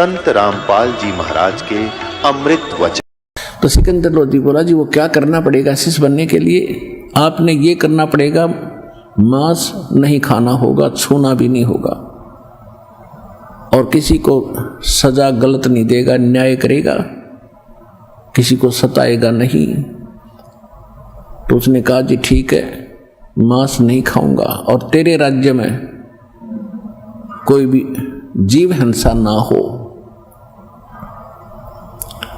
संत रामपाल जी महाराज के अमृत वचन। तो सिकंदर लोधी बोला, जी वो क्या करना पड़ेगा शिष्य बनने के लिए? आपने ये करना पड़ेगा, मांस नहीं खाना होगा, छूना भी नहीं होगा, और किसी को सजा गलत नहीं देगा, न्याय करेगा, किसी को सताएगा नहीं। तो उसने कहा, जी ठीक है, मांस नहीं खाऊंगा, और तेरे राज्य में कोई भी जीव हिंसा ना हो।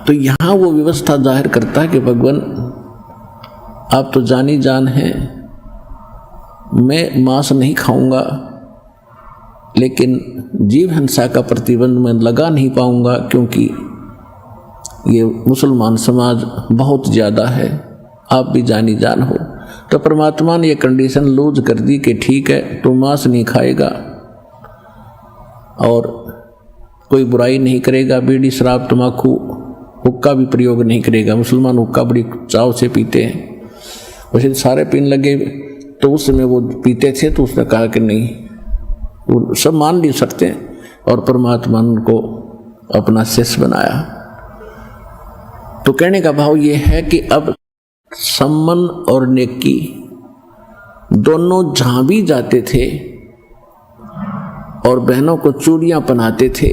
तो यहां वो व्यवस्था जाहिर करता है कि भगवान आप तो जानी जान हैं, मैं मांस नहीं खाऊंगा, लेकिन जीव हिंसा का प्रतिबंध मैं लगा नहीं पाऊंगा, क्योंकि ये मुसलमान समाज बहुत ज़्यादा है, आप भी जानी जान हो। तो परमात्मा ने ये कंडीशन लूज कर दी कि ठीक है, तू मांस नहीं खाएगा और कोई बुराई नहीं करेगा, बीड़ी शराब तम्बाकू हुक्का भी प्रयोग नहीं करेगा। मुसलमान हुक्का बड़ी चाव से पीते हैं, वैसे सारे पीने लगे, तो उस समय वो पीते थे, तो उसने कहा कि नहीं, वो सब मान नहीं सकते, और परमात्मा ने उनको अपना शिष्य बनाया। तो कहने का भाव ये है कि अब सम्मन और नेकी दोनों जहां भी जाते थे और बहनों को चूड़ियां पहनाते थे,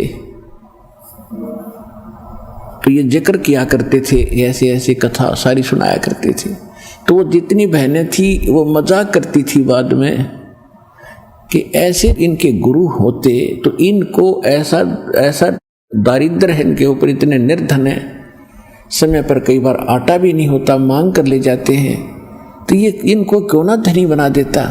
तो ये जिक्र किया करते थे, ऐसे ऐसे कथा सारी सुनाया करते थे। तो वो जितनी बहनें थी वो मजाक करती थी बाद में कि ऐसे इनके गुरु होते तो इनको ऐसा ऐसा दारिद्र है इनके ऊपर, इतने निर्धन है, समय पर कई बार आटा भी नहीं होता, मांग कर ले जाते हैं, तो ये इनको क्यों ना धनी बना देता।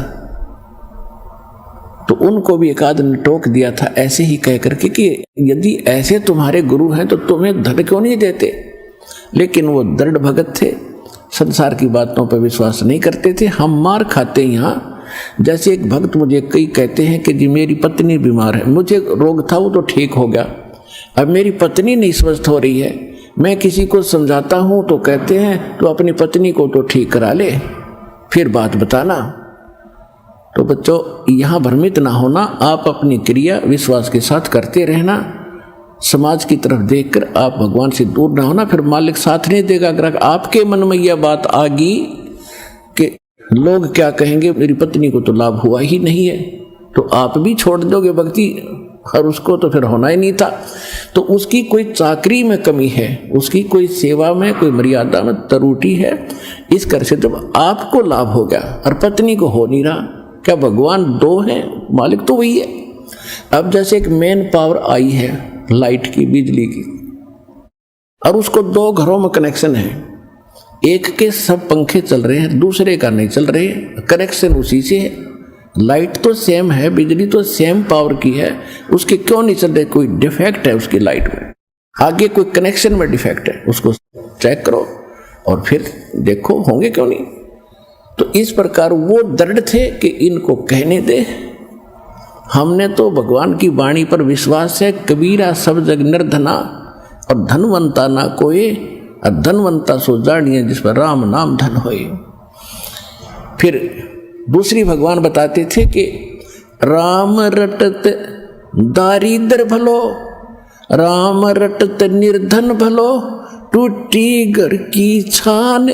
तो उनको भी एक आध ने टोक दिया था ऐसे ही कह करके कि यदि ऐसे तुम्हारे गुरु हैं तो तुम्हें धन क्यों नहीं देते। लेकिन वो दृढ़ भगत थे, संसार की बातों पर विश्वास नहीं करते थे। हम मार खाते यहाँ, जैसे एक भक्त मुझे कई कहते हैं कि जी मेरी पत्नी बीमार है, मुझे रोग था वो तो ठीक हो गया, अब मेरी पत्नी नहीं स्वस्थ हो रही है, मैं किसी को समझाता हूँ तो कहते हैं तो अपनी पत्नी को तो ठीक करा ले, फिर बात बताना। तो बच्चों यहाँ भ्रमित ना होना, आप अपनी क्रिया विश्वास के साथ करते रहना, समाज की तरफ देखकर आप भगवान से दूर ना होना, फिर मालिक साथ नहीं देगा। अगर आपके मन में यह बात आ गई कि लोग क्या कहेंगे, मेरी पत्नी को तो लाभ हुआ ही नहीं है, तो आप भी छोड़ दोगे भक्ति, और उसको तो फिर होना ही नहीं था। तो उसकी कोई चाकरी में कमी है, उसकी कोई सेवा में कोई मर्यादा में त्रुटि है, इस कर से जब आपको लाभ हो गया और पत्नी को हो नहीं रहा, क्या भगवान दो हैं? मालिक तो वही है। अब जैसे एक मेन पावर आई है लाइट की, बिजली की, और उसको दो घरों में कनेक्शन है, एक के सब पंखे चल रहे हैं, दूसरे का नहीं चल रहे, कनेक्शन उसी से है। लाइट तो सेम है, बिजली तो सेम पावर की है, उसके क्यों नहीं चल रहे? कोई डिफेक्ट है उसकी लाइट में, आगे कोई कनेक्शन में डिफेक्ट है, उसको चेक करो और फिर देखो होंगे क्यों नहीं। तो इस प्रकार वो दृढ़ थे कि इनको कहने दे, हमने तो भगवान की वाणी पर विश्वास है। कबीरा सब जग निर्धना और धनवंता ना कोई, और धनवंता सो जानिए जिस पर राम नाम धन होए। फिर दूसरी भगवान बताते थे कि राम रटत दारिद्र भलो, राम रटत निर्धन भलो, टूटी घर की छान,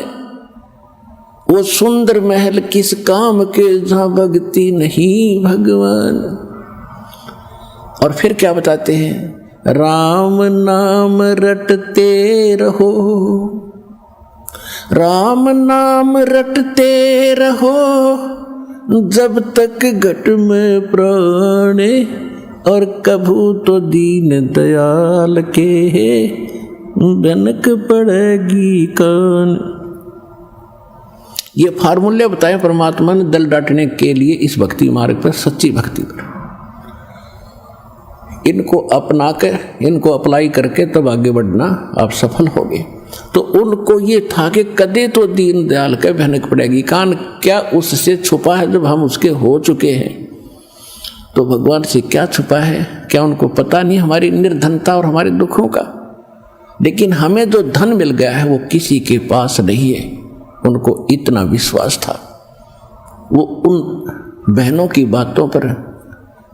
वो सुंदर महल किस काम के जहां भक्ति नहीं भगवान। और फिर क्या बताते हैं, राम नाम रटते रहो, राम नाम रटते रहो, जब तक घट में प्राण, और कभू तो दीन दयाल के बनक पड़ेगी कान। ये फार्मूले बताए परमात्मा ने दल डांटने के लिए इस भक्ति मार्ग पर, सच्ची भक्ति पर। इनको अपना कर, इनको अप्लाई करके तब आगे बढ़ना आप सफल होगे। तो उनको ये था कि कदे तो दीन दयाल के भनक पड़ेगी कान, क्या उससे छुपा है जब हम उसके हो चुके हैं। तो भगवान से क्या छुपा है? क्या उनको पता नहीं हमारी निर्धनता और हमारे दुखों का? लेकिन हमें जो धन मिल गया है वो किसी के पास नहीं है। उनको इतना विश्वास था, वो उन बहनों की बातों पर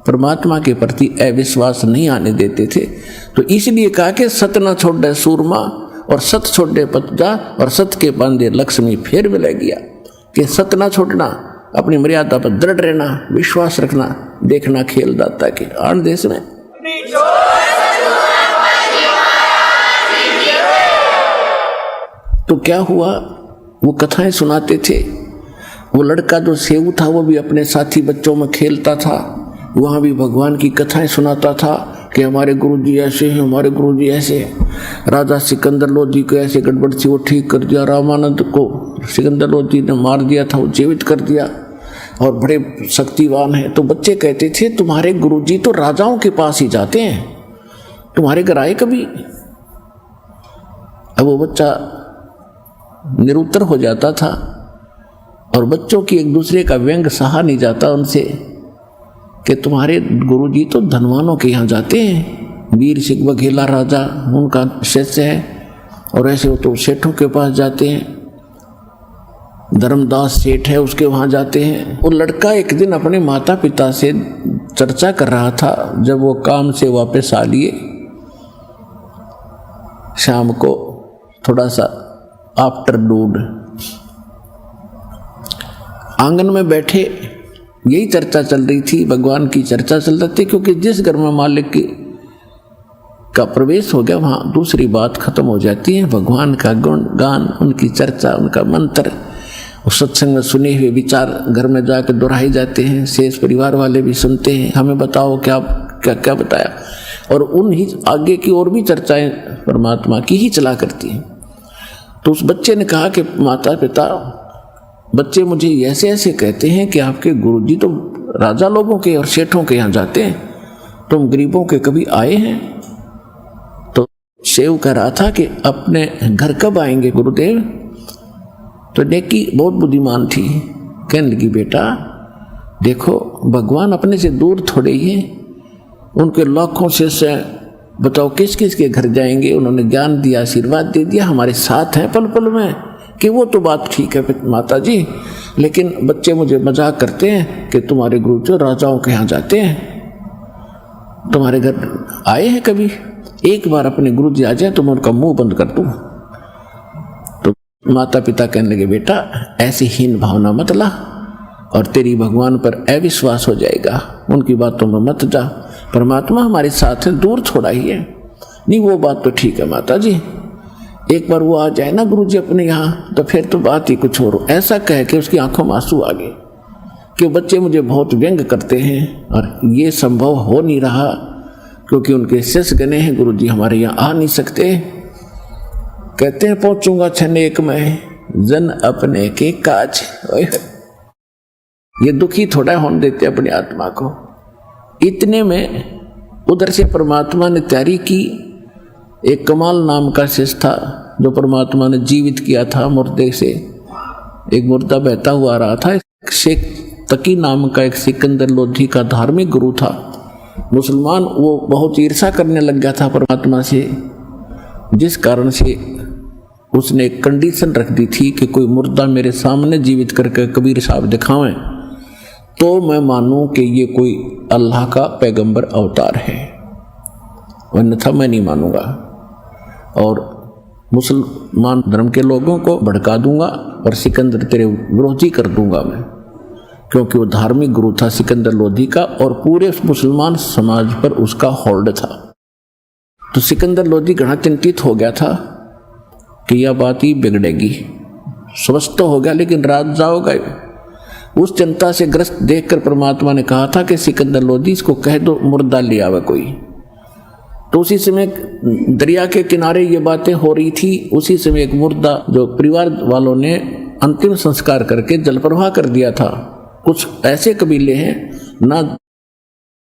परमात्मा के प्रति अविश्वास नहीं आने देते थे। तो इसलिए कहा कि सत न छोड़े सूरमा और सत छोड़े पतजा और सत के बांधे लक्ष्मी फेर मिल गया। कि सत न छोड़ना, अपनी मर्यादा पर दृढ़ रहना, विश्वास रखना, देखना खेल दाता के आन देश में। तो क्या हुआ, वो कथाएं सुनाते थे। वो लड़का जो सेऊ था वो भी अपने साथी बच्चों में खेलता था, वहाँ भी भगवान की कथाएं सुनाता था कि हमारे गुरुजी ऐसे हैं, हमारे गुरुजी ऐसे हैं। राजा सिकंदर लोधी को ऐसे गड़बड़ थी वो ठीक कर दिया, रामानंद को सिकंदर लोधी ने मार दिया था वो जीवित कर दिया और बड़े शक्तिवान हैं। तो बच्चे कहते थे तुम्हारे गुरुजी तो राजाओं के पास ही जाते हैं, तुम्हारे घर आए कभी? अब वो बच्चा निरुत्तर हो जाता था और बच्चों की एक दूसरे का व्यंग सहा नहीं जाता उनसे कि तुम्हारे गुरुजी तो धनवानों के यहाँ जाते हैं, वीर सिंह बघेला राजा उनका शिष्य है, और ऐसे वो तो सेठों के पास जाते हैं, धर्मदास सेठ है उसके वहाँ जाते हैं। वो लड़का एक दिन अपने माता पिता से चर्चा कर रहा था, जब वो काम से वापस आ लिए शाम को थोड़ा सा आफ्टरनून, आंगन में बैठे यही चर्चा चल रही थी, भगवान की चर्चा चल रही थी। क्योंकि जिस घर में मालिक का प्रवेश हो गया वहाँ दूसरी बात खत्म हो जाती है। भगवान का गुण गान, उनकी चर्चा, उनका मंत्र, उस सत्संग में सुने हुए विचार घर में जाकर दोहराए जाते हैं। शेष परिवार वाले भी सुनते हैं, हमें बताओ क्या क्या क्या बताया, और उन ही आगे की और भी चर्चाएं परमात्मा की ही चला करती हैं। तो उस बच्चे ने कहा कि माता पिता, बच्चे मुझे ऐसे ऐसे कहते हैं कि आपके गुरुजी तो राजा लोगों के और सेठों के यहाँ जाते हैं, तुम गरीबों के कभी आए हैं? तो सेव कह रहा था कि अपने घर कब आएंगे गुरुदेव? तो नेकी बहुत बुद्धिमान थी, कहने लगी बेटा देखो भगवान अपने से दूर थोड़े ही हैं, उनके लाखों शिष्य, बताओ किस किस के घर जाएंगे? उन्होंने ज्ञान दिया, आशीर्वाद दे दिया, हमारे साथ हैं पल पल में, कि वो तो बात ठीक है माता जी, लेकिन बच्चे मुझे मजाक करते हैं कि तुम्हारे गुरु जो राजाओं के यहाँ जाते हैं, तुम्हारे घर आए हैं कभी? एक बार अपने गुरु जी आ जाए तो मैं उनका मुंह बंद कर दूँ। तो माता पिता कहने लगे बेटा ऐसी हीन भावना मत ला और तेरी भगवान पर अविश्वास हो जाएगा, उनकी बातों में मत जा, परमात्मा हमारे साथ है, दूर थोड़ा ही है। नहीं वो बात तो ठीक है माता जी, एक बार वो आ जाए ना गुरुजी अपने यहाँ तो फिर तो बात ही कुछ और। ऐसा कह के उसकी आंखों में आंसू आ गए कि बच्चे मुझे बहुत व्यंग करते हैं और ये संभव हो नहीं रहा क्योंकि उनके शिष्य गने हैं, गुरुजी हमारे यहाँ आ नहीं सकते। कहते हैं पहुंचूंगा क्षण एक में जन अपने के काज। ये दुखी थोड़ा होने देते अपनी आत्मा को। इतने में उधर से परमात्मा ने तैयारी की। एक कमाल नाम का शिष्य था जो परमात्मा ने जीवित किया था मुर्दे से, एक मुर्दा बहता हुआ आ रहा था। शेख तकी नाम का एक सिकंदर लोधी का धार्मिक गुरु था, मुसलमान। वो बहुत ईर्ष्या करने लग गया था परमात्मा से, जिस कारण से उसने एक कंडीशन रख दी थी कि कोई मुर्दा मेरे सामने जीवित करके कबीर साहब दिखावें तो मैं मानूं कि ये कोई अल्लाह का पैगंबर अवतार है, अन्यथा मैं नहीं मानूंगा और मुसलमान धर्म के लोगों को भड़का दूंगा और सिकंदर तेरे विरोधी कर दूंगा मैं, क्योंकि वो धार्मिक गुरु था सिकंदर लोधी का और पूरे मुसलमान समाज पर उसका होल्ड था। तो सिकंदर लोधी घना चिंतित हो गया था कि यह बात ही बिगड़ेगी। स्वस्थ तो हो गया लेकिन रात जाओगा। उस चिंता से ग्रस्त देखकर परमात्मा ने कहा था कि सिकंदर लोधी इसको कह दो मुर्दा ले आवे कोई। तो उसी समय दरिया के किनारे ये बातें हो रही थी। उसी समय एक मुर्दा जो परिवार वालों ने अंतिम संस्कार करके जल प्रवाह कर दिया था। कुछ ऐसे कबीले हैं ना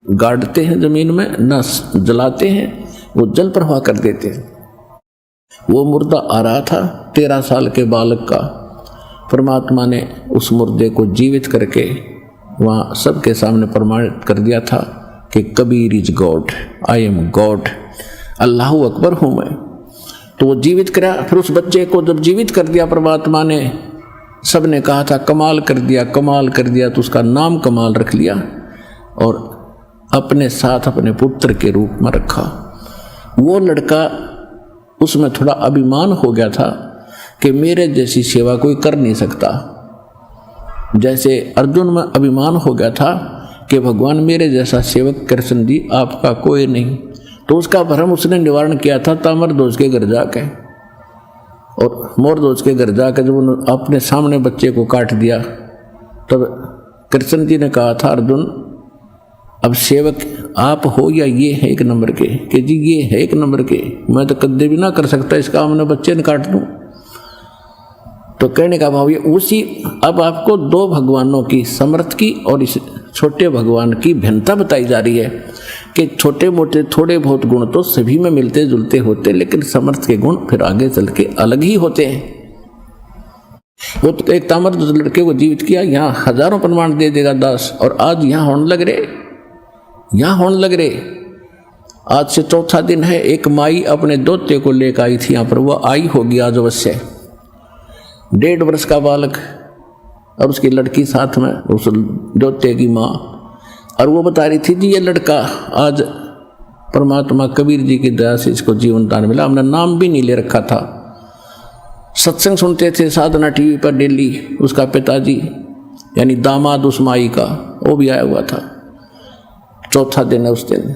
गाड़ते हैं जमीन में ना जलाते हैं, वो जल प्रवाह कर देते हैं। वो मुर्दा आ रहा था 13 साल के बालक का। परमात्मा ने उस मुर्दे को जीवित करके वहाँ सबके सामने प्रमाणित कर दिया था कि Kabir is God, I am God, अल्लाह अकबर हूँ मैं। तो वो जीवित करा। फिर उस बच्चे को जब जीवित कर दिया परमात्मा ने, सब ने कहा था कमाल कर दिया, कमाल कर दिया, तो उसका नाम कमाल रख लिया और अपने साथ अपने पुत्र के रूप में रखा। वो लड़का, उसमें थोड़ा अभिमान हो गया था कि मेरे जैसी सेवा कोई कर नहीं सकता। जैसे अर्जुन में अभिमान हो गया था कि भगवान मेरे जैसा सेवक कृष्ण जी आपका कोई नहीं, तो उसका भ्रम उसने निवारण किया था ताम्रध्वज के घर जाके। और मोरध्वज के घर जाकर जब उन्होंने अपने सामने बच्चे को काट दिया, तब कृष्ण जी ने कहा था अर्जुन, अब सेवक आप हो या ये है एक नंबर के? कि जी ये है एक नंबर के, मैं तो कदे भी ना कर सकता इसका, हमने बच्चे ने काट दूं। तो कहने का भाव ये उसी, अब आपको दो भगवानों की, समर्थ की और इस छोटे भगवान की भिन्नता बताई जा रही है कि छोटे मोटे थोड़े बहुत गुण तो सभी में मिलते जुलते होते, लेकिन समर्थ के गुण फिर आगे चल के अलग ही होते हैं। वो तो एक तामर लड़के को जीवित किया, यहाँ हजारों प्रमाण दे देगा दास, और आज यहाँ होने लग रहे, यहाँ होने लग रहे। आज से चौथा दिन है, एक माई अपने दोते को लेकर आई थी यहाँ पर, वो आई होगी आज अवश्य, 1.5 वर्ष का बालक और उसकी लड़की साथ में, उस दोते की माँ। और वो बता रही थी जी ये लड़का आज परमात्मा कबीर जी की दया से इसको जीवन दान मिला, हमने नाम भी नहीं ले रखा था। सत्संग सुनते थे साधना टीवी पर डेली, उसका पिताजी यानी दामाद उस माई का वो भी आया हुआ था। चौथा दिन है, उस दिन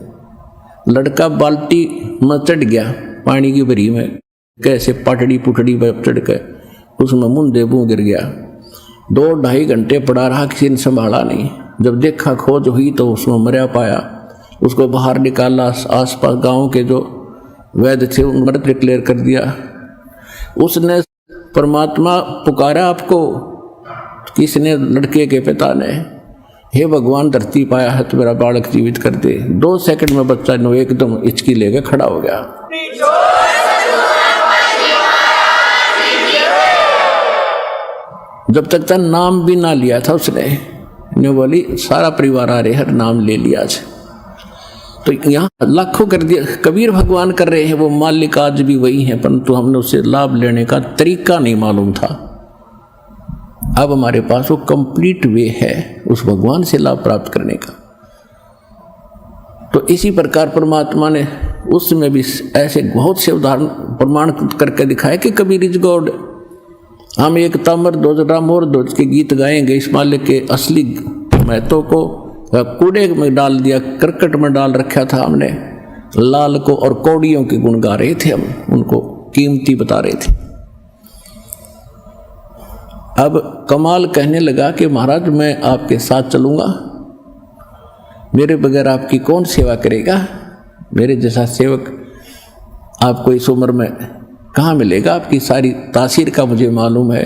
लड़का बाल्टी में चढ़ गया पानी की भरी में, कैसे पटड़ी पुटड़ी पर चढ़ के उसमें मुंदे मुँह गिर गया। 2-2.5 घंटे पड़ा रहा, किसी ने संभाला नहीं। जब देखा खोज हुई तो उसमें मरा पाया, उसको बाहर निकाला, आसपास गांव के जो वैद्य थे उन मृत डिक्लेयर कर दिया। उसने परमात्मा पुकारा आपको, किसने? लड़के के पिता ने, हे भगवान धरती पाया है तो मेरा बालक जीवित कर दे। 2 सेकंड में बच्चा नो एकदम हिचकी लेकर खड़ा हो गया। जब तक था नाम भी ना लिया था उसने, ने बोली सारा परिवार आ रहे हर नाम ले लिया आज। तो यहाँ लाखों कर दिया, कबीर भगवान कर रहे हैं, वो मालिक आज भी वही है, परंतु हमने उससे लाभ लेने का तरीका नहीं मालूम था। अब हमारे पास वो कंप्लीट वे है उस भगवान से लाभ प्राप्त करने का। तो इसी प्रकार परमात्मा ने उसमें भी ऐसे बहुत से उदाहरण प्रमाण करके दिखाए कि कबीर इज गॉड। हम एक ताम्रध्वज मोरध्वज के गीत गाएंगे, इस मालिक के असली महत्व को कूड़े में डाल दिया, करकट में डाल रखा था हमने लाल को, और कौड़ियों के गुण गा रहे थे हम, उनको कीमती बता रहे थे। अब कमाल कहने लगा कि महाराज मैं आपके साथ चलूंगा, मेरे बगैर आपकी कौन सेवा करेगा? मेरे जैसा सेवक आपको इस उम्र में कहाँ मिलेगा? आपकी सारी तासीर का मुझे मालूम है,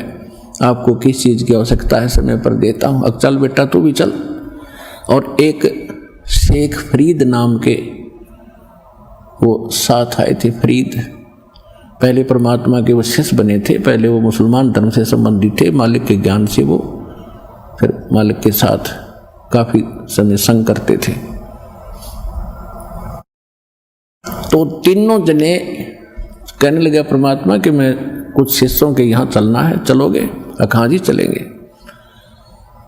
आपको किस चीज़ की आवश्यकता है समय पर देता हूँ। अब चल बेटा तू भी चल। और एक शेख फरीद नाम के वो साथ आए थे। फरीद पहले परमात्मा के वो शिष्य बने थे, पहले वो मुसलमान धर्म से संबंधित थे, मालिक के ज्ञान से वो फिर मालिक के साथ काफ़ी समय संग करते थे। तो तीनों जने कहने लगे परमात्मा कि मैं कुछ शिष्यों के यहाँ चलना है, चलोगे? हाँ जी चलेंगे।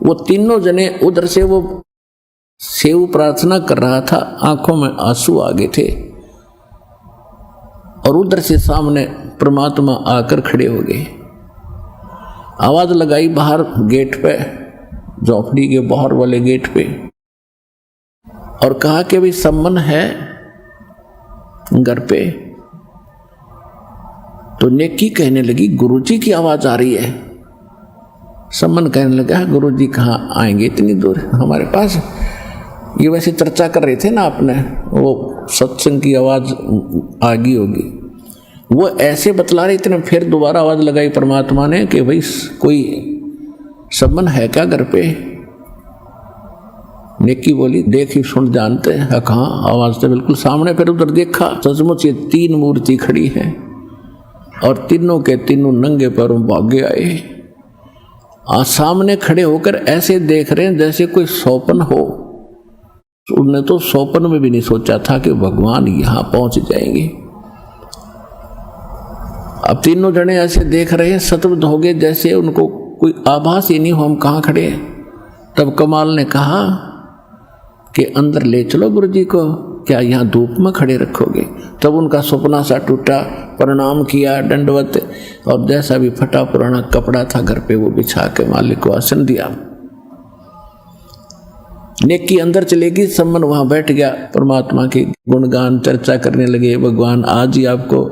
वो तीनों जने उधर से वो सेव प्रार्थना कर रहा था, आंखों में आंसू आ गए थे, और उधर से सामने परमात्मा आकर खड़े हो गए। आवाज लगाई बाहर गेट पे, झोपड़ी के बाहर वाले गेट पे, और कहा कि भाई सम्मन है घर पे। तो नेकी कहने लगी गुरुजी की आवाज आ रही है। सम्मन कहने लगा गुरुजी कहाँ आएंगे इतनी दूर हमारे पास? ये वैसे चर्चा कर रहे थे ना आपने, वो सत्संग की आवाज आ गई होगी, वो ऐसे बतला रहे थे। फिर दोबारा आवाज लगाई परमात्मा ने कि भाई कोई सम्मन है क्या घर पे? नेकी बोली देखी सुन जानते हैं। कहाँ? आवाज तो बिल्कुल सामने। फिर उधर देखा, सचमुच ये 3 मूर्ति खड़ी है, और तीनों के तीनों नंगे पैरों भागे आए। आज सामने खड़े होकर ऐसे देख रहे हैं जैसे कोई स्वप्न हो। उन्होंने तो स्वप्न में भी नहीं सोचा था कि भगवान यहां पहुंच जाएंगे। अब तीनों जने ऐसे देख रहे हैं, सतबद्ध हो गए, जैसे उनको कोई आभास ही नहीं हो हम कहाँ खड़े हैं। तब कमाल ने कहा कि अंदर ले चलो गुरु जी को, क्या यहाँ धूप में खड़े रखोगे? तब उनका सपना सा टूटा, प्रणाम किया, दंडवत, और जैसा भी फटा पुराना कपड़ा था घर पे वो बिछा के मालिक को आसन दिया। नेकी अंदर चलेगी, सम्मन वहां बैठ गया, परमात्मा की गुणगान चर्चा करने लगे। भगवान आज ही आपको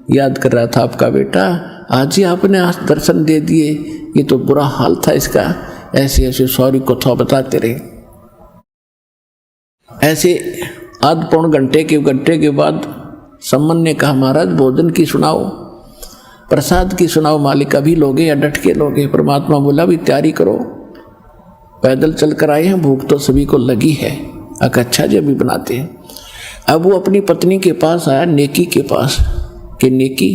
याद कर रहा था आपका बेटा, आज ही आपने आज दर्शन दे दिए, ये तो बुरा हाल था इसका। ऐसे ऐसे सॉरी कथा बताते रहे। ऐसे आध पौन घंटे के बाद सम्मन ने कहा महाराज भोजन की सुनाओ, प्रसाद की सुनाओ, मालिक अभी लोगे या डट के लोगे? परमात्मा बोला भी तैयारी करो, पैदल चल कर आए हैं, भूख तो सभी को लगी है। अच्छा जी अभी बनाते हैं। अब वो अपनी पत्नी के पास आया, नेकी के पास, कि नेकी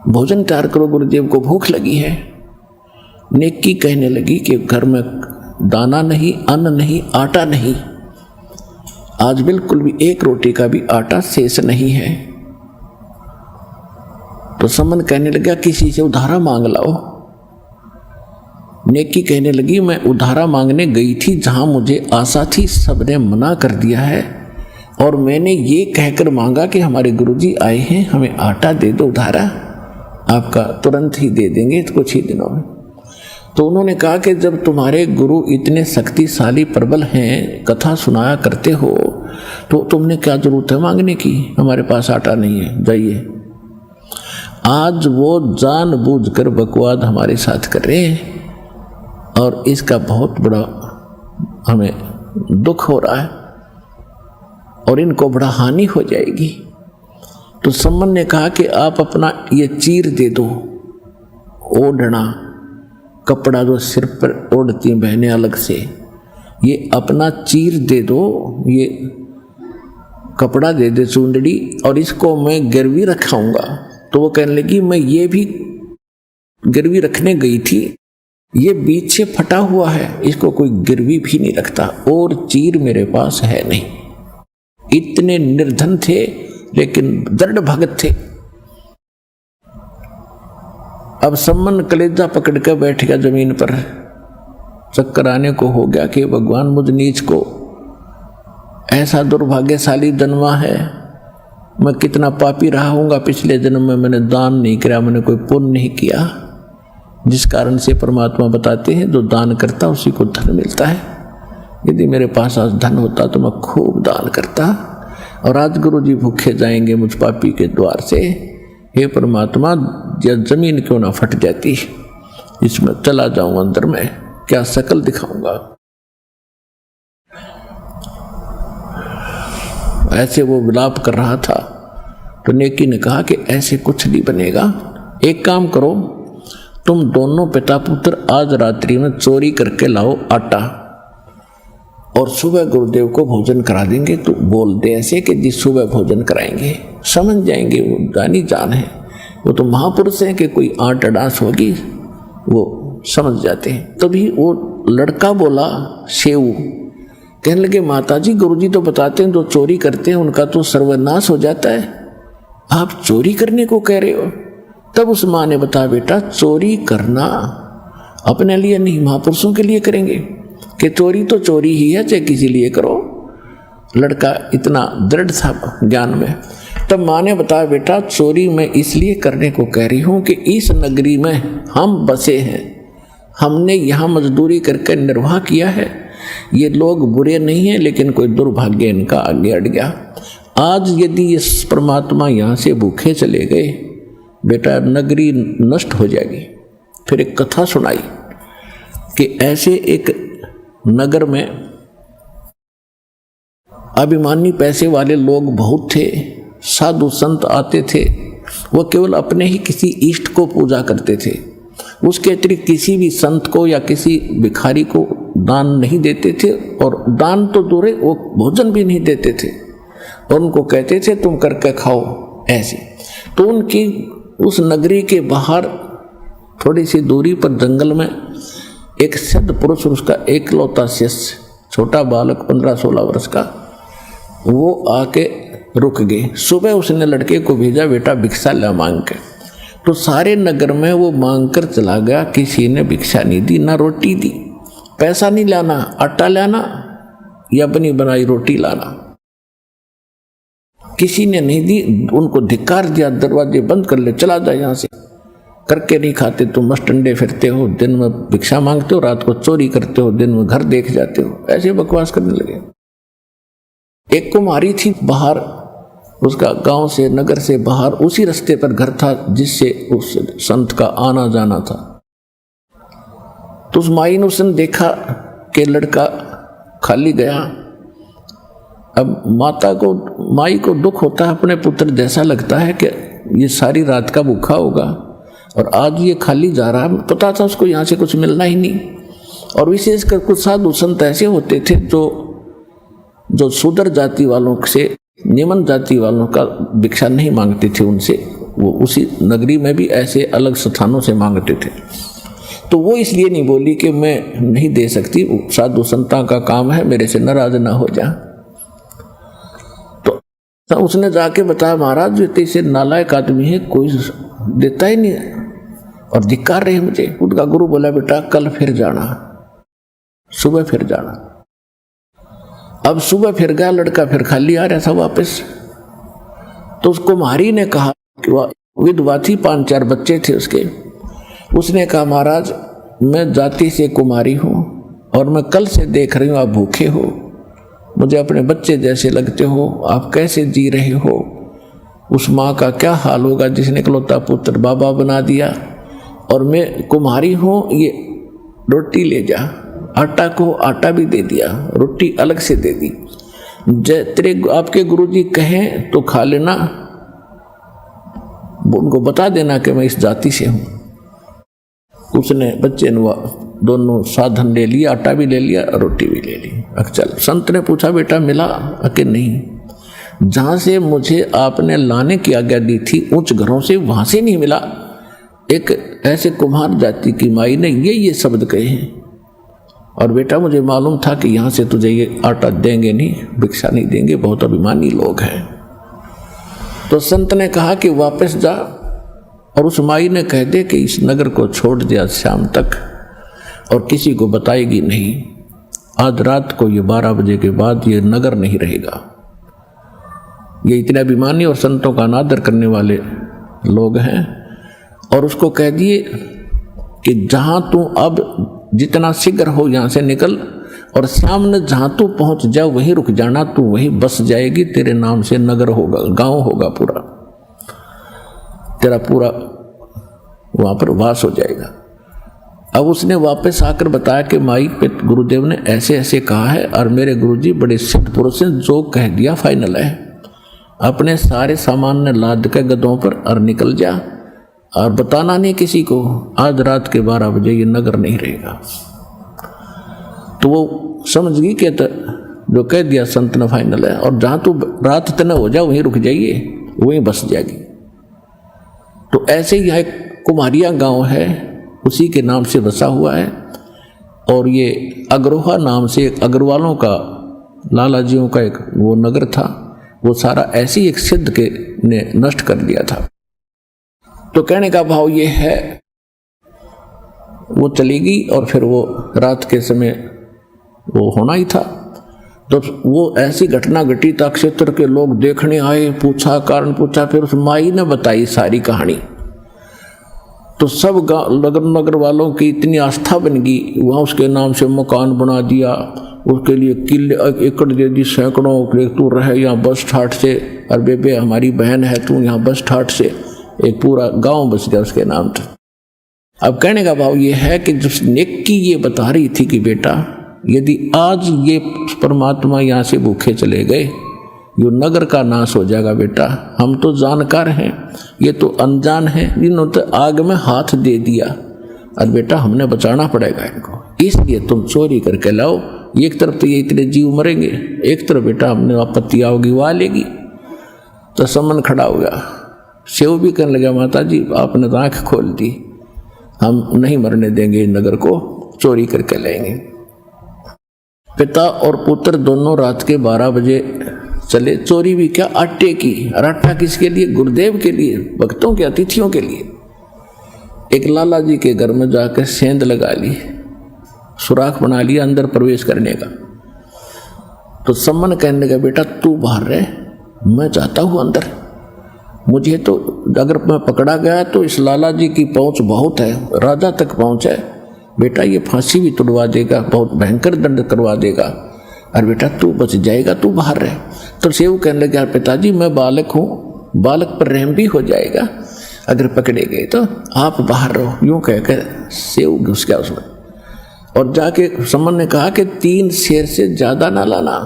भोजन तैयार करो, गुरुदेव को भूख लगी है। नेकी कहने लगी कि घर में दाना नहीं, अन्न नहीं, आटा नहीं, आज बिल्कुल भी एक रोटी का भी आटा शेष नहीं है। तो सम्मन कहने लगा किसी से उधारा मांग लाओ। नेकी कहने लगी मैं उधारा मांगने गई थी, जहां मुझे आशा थी सबने मना कर दिया है, और मैंने ये कहकर मांगा कि हमारे गुरुजी आए हैं, हमें आटा दे दो उधारा, आपका तुरंत ही दे देंगे कुछ ही दिनों में। तो उन्होंने कहा कि जब तुम्हारे गुरु इतने शक्तिशाली प्रबल हैं, कथा सुनाया करते हो, तो तुमने क्या जरूरत है मांगने की, हमारे पास आटा नहीं है, जाइए। आज वो जानबूझकर बकवाद हमारे साथ कर रहे हैं और इसका बहुत बड़ा हमें दुख हो रहा है और इनको बड़ा हानि हो जाएगी। तो सम्मन ने कहा कि आप अपना ये चीर दे दो, ओढ़ना कपड़ा जो सिर पर ओढ़ती हैं बहनें अलग से, ये अपना चीर दे दो, ये कपड़ा दे दे चुंदड़ी, और इसको मैं गिरवी रखाऊंगा। तो वो कहने लगी मैं ये भी गिरवी रखने गई थी, ये बीच से फटा हुआ है, इसको कोई गिरवी भी नहीं रखता, और चीर मेरे पास है नहीं। इतने निर्धन थे लेकिन दृढ़ भगत थे। अब सम्मन कलेजा पकड़ कर बैठ गया जमीन पर, चक्कर आने को हो गया कि भगवान मुझ नीच को ऐसा दुर्भाग्यशाली जन्मा है, मैं कितना पापी रहा हूँगा, पिछले जन्म में मैंने दान नहीं किया, मैंने कोई पुण्य नहीं किया, जिस कारण से परमात्मा बताते हैं जो दान करता उसी को धन मिलता है। यदि मेरे पास आज धन होता तो मैं खूब दान करता, और आज गुरु जी भूखे जाएंगे मुझ पापी के द्वार से। हे परमात्मा यह जमीन क्यों ना फट जाती, इसमें चला जाऊं अंदर में, क्या शकल दिखाऊंगा। ऐसे वो विलाप कर रहा था। तो नेकी ने कहा कि ऐसे कुछ नहीं बनेगा, एक काम करो, तुम दोनों पिता पुत्र आज रात्रि में चोरी करके लाओ आटा, और सुबह गुरुदेव को भोजन करा देंगे। तो बोल दे ऐसे कि जी सुबह भोजन कराएंगे, समझ जाएंगे, वो जानी जान है, वो तो महापुरुष हैं कि कोई आंट अडास होगी वो समझ जाते हैं। तभी वो लड़का बोला शेऊ, कहने लगे माताजी गुरुजी तो बताते हैं जो चोरी करते हैं उनका तो सर्वनाश हो जाता है, आप चोरी करने को कह रहे हो। तब उस माँ ने बताया बेटा चोरी करना अपने लिए नहीं महापुरुषों के लिए करेंगे, कि चोरी तो चोरी ही है चाहे किसी लिए करो। लड़का इतना दृढ़ था ज्ञान में। तब माँ ने बताया बेटा चोरी मैं इसलिए करने को कह रही हूँ कि इस नगरी में हम बसे हैं, हमने यहाँ मजदूरी करके निर्वाह किया है, ये लोग बुरे नहीं हैं लेकिन कोई दुर्भाग्य इनका आगे अड़ गया। आज यदि इस परमात्मा यहाँ से भूखे चले गए बेटा नगरी नष्ट हो जाएगी। फिर एक कथा सुनाई कि ऐसे एक नगर में अभिमानी पैसे वाले लोग बहुत थे, साधु संत आते थे, वो केवल अपने ही किसी इष्ट को पूजा करते थे, उसके अतिरिक्त किसी भी संत को या किसी भिखारी को दान नहीं देते थे, और दान तो दूर है वो भोजन भी नहीं देते थे, और उनको कहते थे तुम करके खाओ ऐसे। तो उनकी उस नगरी के बाहर थोड़ी सी दूरी पर जंगल में एक सिद्ध पुरुष, उसका एकलौता शिष्य छोटा बालक 15-16 वर्ष का, वो आके रुक गए। सुबह उसने लड़के को भेजा बेटा भिक्षा ला मांग के। तो सारे नगर में वो मांग कर चला गया, किसी ने भिक्षा नहीं दी, ना रोटी दी, पैसा नहीं लाना, आटा लाना, या अपनी बनाई रोटी लाना। किसी ने नहीं दी, उनको धिक्कार दिया, दरवाजे बंद कर ले, चला जा यहाँ से, करके नहीं खाते, तुम मस्टंडे फिरते हो, दिन में भिक्षा मांगते हो, रात को चोरी करते हो, दिन में घर देख जाते हो, ऐसे बकवास करने लगे। एक कुमारी थी बाहर, उसका गांव से, नगर से बाहर उसी रास्ते पर घर था जिससे उस संत का आना जाना था। तो उस माई ने उसने देखा कि लड़का खाली गया। अब माई को दुख होता है, अपने पुत्र जैसा लगता है कि ये सारी रात का भूखा होगा और आज ये खाली जा रहा है। पता था उसको यहाँ से कुछ मिलना ही नहीं। और विशेषकर कुछ साधु संत ऐसे होते थे जो शूद्र जाति वालों से, निम्न जाति वालों का भिक्षा नहीं मांगते थे उनसे, वो उसी नगरी में भी ऐसे अलग स्थानों से मांगते थे। तो वो इसलिए नहीं बोली कि मैं नहीं दे सकती, साधु संता का काम है, मेरे से नाराज ना हो जा। तो उसने जाके बताया, महाराज जो ऐसे नालायक आदमी है, कोई देता ही नहीं और धिक्कार रहे मुझे। उनका गुरु बोला, बेटा कल फिर जाना, सुबह फिर जाना। अब सुबह फिर गया, लड़का फिर खाली आ रहा था वापस। तो उस कुमारी ने कहा कि वह विधवा थी, 5-4 बच्चे थे उसके। उसने कहा, महाराज मैं जाति से कुमारी हूँ और मैं कल से देख रही हूँ आप भूखे हो, मुझे अपने बच्चे जैसे लगते हो, आप कैसे जी रहे हो। उस माँ का क्या हाल होगा जिसने इकलौता पुत्र बाबा बना दिया। और मैं कुमारी हूँ, ये रोटी ले जा। आटा को आटा भी दे दिया, रोटी अलग से दे दी। तेरे आपके गुरुजी कहें तो खा लेना, उनको बता देना कि मैं इस जाति से हूँ। उसने बच्चे ने दोनों साधन ले लिया, आटा भी ले लिया, रोटी भी ले ली। चल, संत ने पूछा, बेटा मिला? कि नहीं, जहाँ से मुझे आपने लाने की आज्ञा दी थी उच्च घरों से, वहाँ से नहीं मिला। एक ऐसे कुम्हार जाति की माई ने ये शब्द कहे हैं। और बेटा मुझे मालूम था कि यहाँ से तुझे ये आटा देंगे नहीं, भिक्षा नहीं देंगे, बहुत अभिमानी लोग हैं। तो संत ने कहा कि वापस जा और उस माई ने कह दे कि इस नगर को छोड़ दिया शाम तक और किसी को बताएगी नहीं। आज रात को ये 12 बजे के बाद ये नगर नहीं रहेगा। ये इतने अभिमानी और संतों का अनादर करने वाले लोग हैं। और उसको कह दिए कि जहाँ तू अब जितना शीघ्र हो यहाँ से निकल और सामने जहाँ तू पहुँच जा वहीं रुक जाना, तू वहीं बस जाएगी, तेरे नाम से नगर होगा, गांव होगा, पूरा तेरा पूरा वहाँ पर वास हो जाएगा। अब उसने वापस आकर बताया कि माई पे गुरुदेव ने ऐसे ऐसे कहा है और मेरे गुरुजी बड़े सिद्ध पुरुष हैं, जो कह दिया फाइनल है। अपने सारे सामान ने लाद के गधों पर और निकल जा और बताना नहीं किसी को, आज रात के 12 बजे ये नगर नहीं रहेगा। तो वो समझ गई कि जो कह दिया संत ने फाइनल है और जहाँ तू रात तने हो जा वहीं रुक जाइए, वहीं बस जाएगी। तो ऐसे ही यहाँ एक कुमारिया गांव है, उसी के नाम से बसा हुआ है। और ये अग्रोहा नाम से एक अग्रवालों का, लालाजियों का एक वो नगर था, वो सारा ऐसी एक सिद्ध के ने नष्ट कर दिया था। तो कहने का भाव ये है, वो चली गई और फिर वो रात के समय वो होना ही था। तो वो ऐसी घटना घटी था, क्षेत्र के लोग देखने आए, पूछा, कारण पूछा, फिर उस माई ने बताई सारी कहानी। तो सब नगर वालों की इतनी आस्था बन गई, वहाँ उसके नाम से मकान बना दिया, उसके लिए किले एकड़ दे दी, सैकड़ों, तू रहे यहाँ बस ठाट से, और बेबे हमारी बहन है तू यहाँ बस ठाट से, एक पूरा गांव बस गया उसके नाम से। अब कहने का भाव ये है कि जिस नेकी ये बता रही थी कि बेटा यदि आज ये परमात्मा यहाँ से भूखे चले गए, यो नगर का नाश हो जाएगा। बेटा हम तो जानकार हैं, ये तो अनजान हैं, इन्होंने तो आग में हाथ दे दिया और बेटा हमने बचाना पड़ेगा इनको, इसलिए तुम चोरी करके लाओ। एक तरफ तो ये इतने जीव मरेंगे, एक तरफ बेटा हमने आपत्ति आओगी वो आ लेगी। तो समन खड़ा हो गया, शिव भी कहने लगा, माता जी आपने तो आँख खोल दी, हम नहीं मरने देंगे, नगर को चोरी करके लाएंगे। पिता और पुत्र दोनों रात के 12 बजे चले, चोरी भी क्या, आटे की। और आटा किसके लिए? गुरुदेव के लिए, भक्तों के, अतिथियों के लिए। एक लाला जी के घर में जाकर सेंध लगा ली, सुराख बना लिया अंदर प्रवेश करने का। तो सम्मन कहने लगा बेटा तू बाहर रह, मैं जाता हूँ अंदर। मुझे तो अगर मैं पकड़ा गया तो इस लाला जी की पहुंच बहुत है, राजा तक पहुंच है बेटा, ये फांसी भी तुड़वा देगा, बहुत भयंकर दंड करवा देगा, और बेटा तू बच जाएगा, तू बाहर रह। तो सेव कहने लगा पिताजी मैं बालक हूँ, बालक पर रहम भी हो जाएगा, अगर पकड़े गए तो आप बाहर रहो। यूं कहकर सेव घुस गया उसमें, और जाके सम्मन ने कहा कि 3 शेर से ज्यादा ना लाना,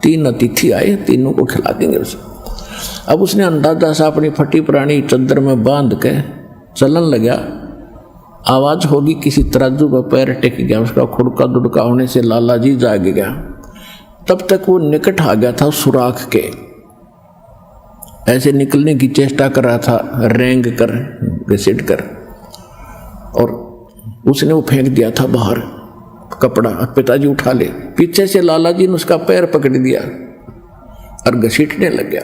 3 अतिथि आए, तीनों को खिला देंगे उसे। अब उसने अंदाजा सा अपनी फटी पुरानी चद्दर में बांध के चलन लगा, आवाज होगी किसी तराजू पर पैर टेक गया, उसका खुड़का दुड़का होने से लाला जी जाग गया। तब तक वो निकट आ गया था सुराख के, ऐसे निकलने की चेष्टा कर रहा था, रेंग कर घसीट कर, और उसने वो फेंक दिया था बाहर कपड़ा, पिताजी उठा ले। पीछे से लाला जी ने उसका पैर पकड़ दिया और घसीटने लग गया।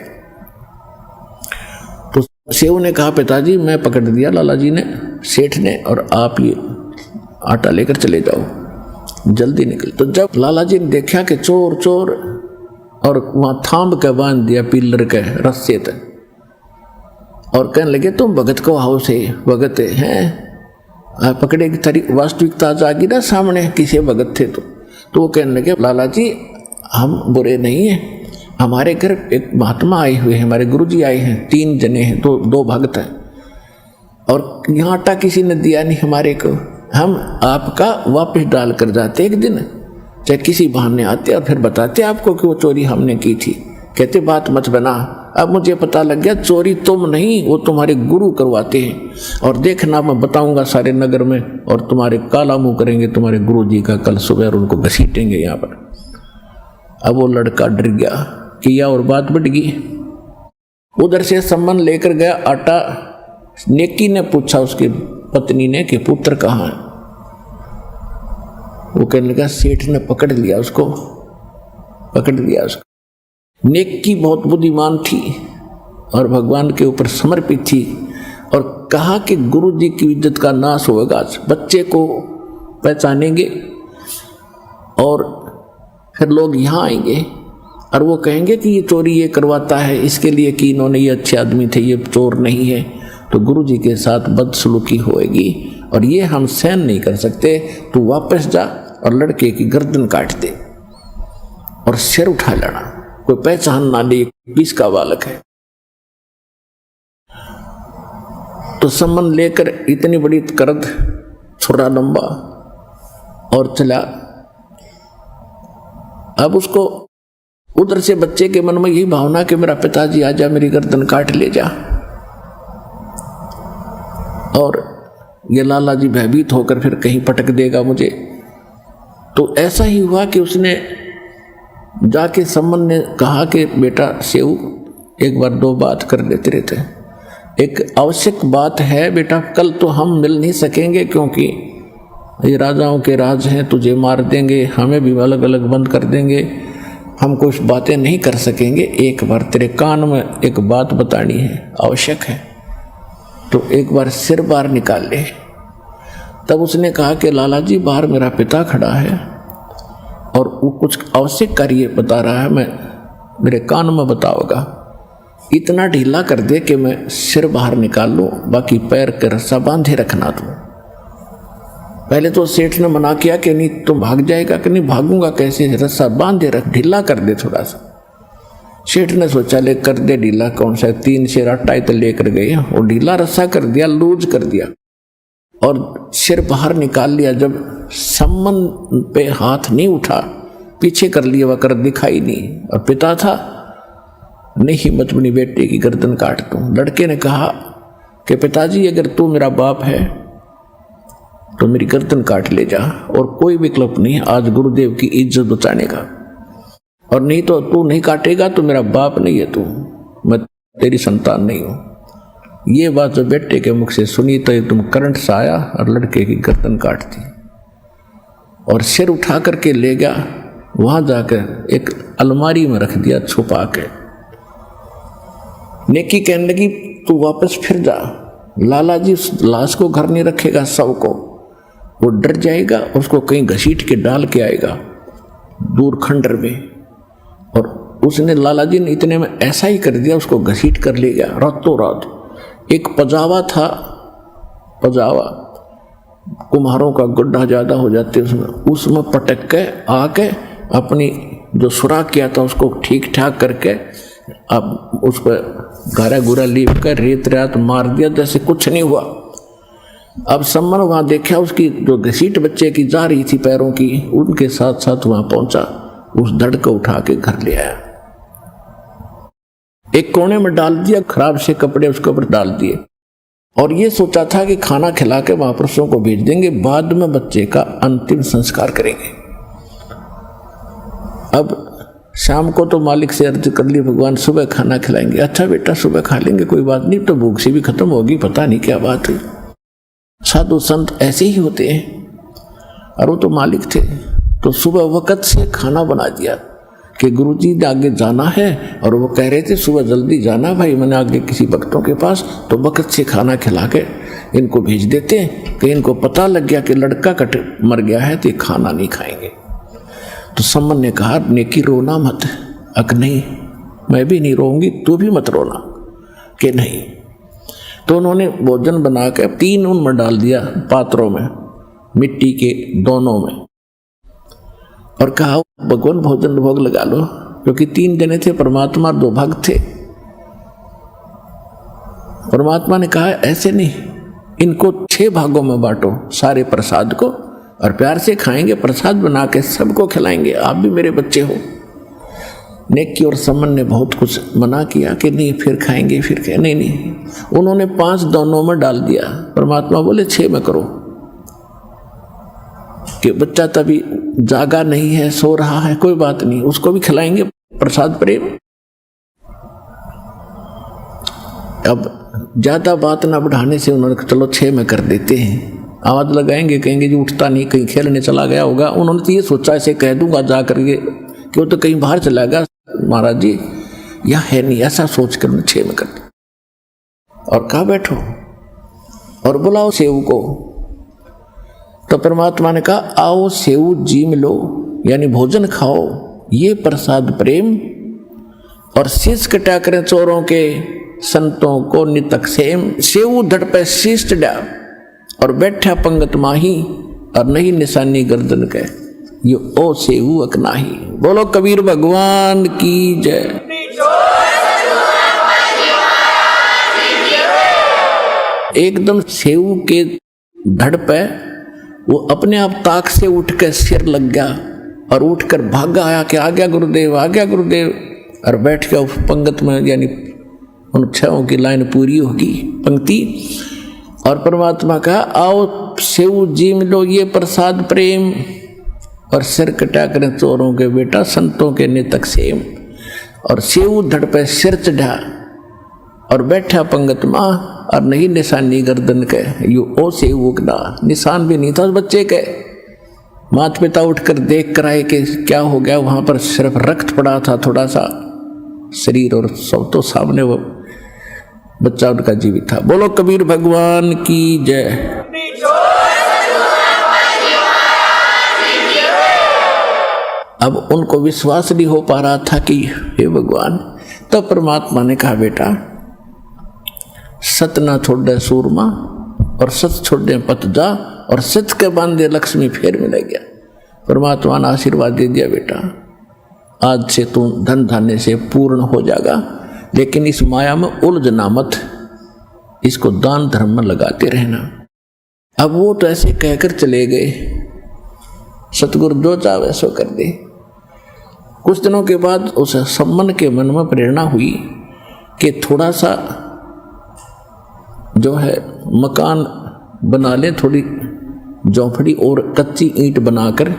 तो सेव ने कहा पिताजी मैं पकड़ दिया लाला जी ने, सेठ ने, और आप ये आटा लेकर चले जाओ, जल्दी निकल। तो जब लाला जी ने देखा कि चोर चोर, और वहां थाम के बांध दिया पिलर के रस्से तक, और कहने लगे तुम भगत को आओ से भगत हैं, पकड़े की तारीख वास्तविकता आ गई ना सामने, किसे भगत थे तो वो कहने लगे लाला जी हम बुरे नहीं हैं, हमारे घर एक महात्मा आए हुए हैं, हमारे गुरुजी आए हैं, 3 जने हैं, 2 भक्त हैं, और यहाँ आटा किसी ने दिया नहीं हमारे को, हम आपका वापस डाल कर जाते एक दिन, चाहे किसी बहाने आते और फिर बताते आपको कि वो चोरी हमने की थी। कहते बात मत बना, अब मुझे पता लग गया चोरी तुम नहीं, वो तुम्हारे गुरु करवाते हैं, और देखना मैं बताऊंगा सारे नगर में, और तुम्हारे काला मुंह करेंगे तुम्हारे गुरु जी का कल सुबह, और उनको घसीटेंगे यहाँ पर। अब वो लड़का डर गया किया और बात बढ़ गई। उधर से सम्मन लेकर गया आटा। नेकी ने पूछा उसकी पत्नी ने कि पुत्र कहाँ है? वो कहने लगा सेठ ने पकड़ लिया उसको, पकड़ लिया उसको। नेकी बहुत बुद्धिमान थी और भगवान के ऊपर समर्पित थी, और कहा कि गुरु जी की इज्जत का नाश होगा, बच्चे को पहचानेंगे और फिर लोग यहाँ आएंगे और वो कहेंगे कि ये चोरी ये करवाता है, इसके लिए कि इन्होंने ये अच्छे आदमी थे, ये चोर नहीं है, तो गुरु जी के साथ बदसलूकी होएगी और ये हम सहन नहीं कर सकते। तू वापस जा और लड़के की गर्दन काट दे और सिर उठा लेना, कोई पहचान ना ले 20 का बालक है। तो सम्मन लेकर इतनी बड़ी करद, छुरा लंबा, और चला। अब उसको उधर से बच्चे के मन में यही भावना कि मेरा पिताजी आजा, मेरी गर्दन काट ले जा, और ये लाला जी भयभीत होकर फिर कहीं पटक देगा मुझे। तो ऐसा ही हुआ कि उसने जाके सम्मन ने कहा कि बेटा सेऊ, एक बार 2 बात कर लेते रहते, एक आवश्यक बात है बेटा, कल तो हम मिल नहीं सकेंगे क्योंकि ये राजाओं के राज हैं, तुझे मार देंगे, हमें भी अलग अलग बंद कर देंगे, हम कुछ बातें नहीं कर सकेंगे। एक बार तेरे कान में एक बात बतानी है, आवश्यक है, तो एक बार सिर बाहर निकाल ले। तब उसने कहा कि लाला जी बाहर मेरा पिता खड़ा है और वो कुछ आवश्यक कार्य बता रहा है, मैं मेरे कान में बताओगा, इतना ढीला कर दे कि मैं सिर बाहर निकाल लूँ, बाकी पैर के रस्सा बांधे रखना तू। पहले तो सेठ ने मना किया कि नहीं तुम भाग जाएगा, कि नहीं भागूंगा कैसे, रस्सा बांधे रख, ढीला कर दे थोड़ा सा। सेठ ने सोचा ले कर दे ढीला, कौन सा 3 शेर आटा तो लेकर गए, और ढीला रस्सा कर दिया, लूज कर दिया और सिर बाहर निकाल लिया। जब सम्मन पे हाथ नहीं उठा, पीछे कर लिया, वह कर दिखाई नहीं, और पिता था, नहीं हिम्मत बनी बेटे की गर्दन काट दूं। लड़के ने कहा कि पिताजी अगर तू मेरा बाप है तो मेरी गर्दन काट ले जा, और कोई विकल्प नहीं आज गुरुदेव की इज्जत बचाने का, और नहीं तो तू नहीं काटेगा तो मेरा बाप नहीं है तू, मैं तेरी संतान नहीं हूं। ये बात जो बेटे के मुख से सुनी तो तुम करंट सा आया और लड़के की गर्दन काट दी और सिर उठा करके ले गया, वहां जाकर एक अलमारी में रख दिया छुपा के। नेकी कहने लगी तू वापस फिर जा, लाला जी उस लाश को घर नहीं रखेगा, सब को वो डर जाएगा, उसको कहीं घसीट के डाल के आएगा दूर खंडर में, उसने लाला जी ने इतने में ऐसा ही कर दिया, उसको घसीट कर ले गया रातों रात। एक पजावा था, पजावा कुम्हारों का गड्ढा ज़्यादा हो जाते उसमें पटक के आके अपनी जो सुराख किया था उसको ठीक ठाक करके अब उस पर गारा गुरा लीप कर रेत रात मार दिया, जैसे कुछ नहीं हुआ। अब सम्मन वहाँ देखा, उसकी जो घसीट बच्चे की जा रही थी पैरों की, उनके साथ साथ वहाँ पहुंचा, उस धड़ को उठा के घर ले आया, एक कोने में डाल दिया, खराब से कपड़े उसके ऊपर डाल दिए और ये सोचा था कि खाना खिला के महापुरुषों को भेज देंगे, बाद में बच्चे का अंतिम संस्कार करेंगे। अब शाम को तो मालिक से अर्ज कर ली, भगवान सुबह खाना खिलाएंगे। अच्छा बेटा सुबह खा लेंगे, कोई बात नहीं, तो भूख से भी खत्म होगी, पता नहीं क्या बात हुई। साधु संत ऐसे ही होते हैं। और वो तो मालिक थे, तो सुबह वक्त से खाना बना दिया कि गुरुजी ने आगे जाना है, और वो कह रहे थे सुबह जल्दी जाना भाई, मैंने आगे किसी भक्तों के पास, तो वक्त से खाना खिला के इनको भेज देते हैं कि इनको पता लग गया कि लड़का कट मर गया है तो ये खाना नहीं खाएंगे। तो सम्मन ने कहा नेकी रोना मत। अक नहीं, मैं भी नहीं रोऊंगी, तू भी मत रोना। कि नहीं। तो उन्होंने भोजन बना के 3 उनमें डाल दिया, पात्रों में, मिट्टी के दोनों में, और कहा भगवान भोजन भोग लगा लो, क्योंकि 3 जने थे, परमात्मा 2 भक्त थे। परमात्मा ने कहा ऐसे नहीं, इनको 6 भागों में बांटो सारे प्रसाद को, और प्यार से खाएंगे, प्रसाद बना के सबको खिलाएंगे, आप भी मेरे बच्चे हो। नेकी और सम्मन ने बहुत कुछ मना किया कि नहीं फिर खाएंगे, फिर कहे नहीं। उन्होंने 5 दोनों में डाल दिया। परमात्मा बोले 6 में करो, कि बच्चा तभी जागा नहीं है, सो रहा है, कोई बात नहीं, उसको भी खिलाएंगे, प्रसाद प्रेम। अब ज्यादा बात ना बढ़ाने से उन्होंने चलो 6 में कर देते हैं। आवाज लगाएंगे, कहेंगे जी उठता नहीं, कहीं खेलने चला गया होगा। उन्होंने तो ये सोचा ऐसे कह दूंगा जा करके कि वो तो कहीं बाहर चला गया महाराज जी, यह है नहीं, ऐसा सोच कर 6 में कर दिया। और कहा बैठो और बुलाओ सेव को। तो परमात्मा ने कहा आओ सेव जीम लो, यानी भोजन खाओ, ये प्रसाद प्रेम, और शीश कटा करें चोरों के, संतों को नितक सेम। सेव धड़ पे शीश चढ़ा और बैठा पंगत माही, और नहीं निशानी गर्दन के, ये ओ सेऊ अकनाही। बोलो कबीर भगवान की जय। एकदम सेऊ के धड़ पे वो अपने आप ताक से उठ कर सिर लग गया और उठकर भागा आया कि आ गया गुरुदेव, आ गया गुरुदेव, और बैठ गया उस पंगत में, यानी उन 6 की लाइन पूरी होगी पंक्ति। और परमात्मा कहा आओ सेऊ जीम लो, ये प्रसाद प्रेम, और सिर कटा करें चोरों के बेटा, संतों के नितक सेम। और सेऊ धड़ पे सिर चढ़ा और बैठा पंगत माँ, और नहीं निशानी गर्दन के, यू ओ सेऊ उगना, निशान भी नहीं था उस बच्चे के। माता पिता उठकर देख कर आए कि क्या हो गया, वहां पर सिर्फ रक्त पड़ा था थोड़ा सा शरीर, और सब तो सामने वो बच्चा उनका जीवित था। बोलो कबीर भगवान की जय। अब उनको विश्वास नहीं हो पा रहा था कि हे भगवान। तो परमात्मा ने कहा बेटा सत ना छोड़े सूरमा, और सत छोड़े पत जा, और सत के बांधे लक्ष्मी फेर मिल गया। परमात्मा ने आशीर्वाद दे दिया बेटा आज से तू धन धान्य से पूर्ण हो जाएगा, लेकिन इस माया में उलझना मत, इसको दान धर्म में लगाते रहना। अब वो तो ऐसे कहकर चले गए, सतगुरु जो चाहे सो कर दे। कुछ दिनों के बाद उस सम्मन के मन में प्रेरणा हुई कि थोड़ा सा जो है मकान बना ले, थोड़ी झोंपड़ी और कच्ची ईंट बनाकर,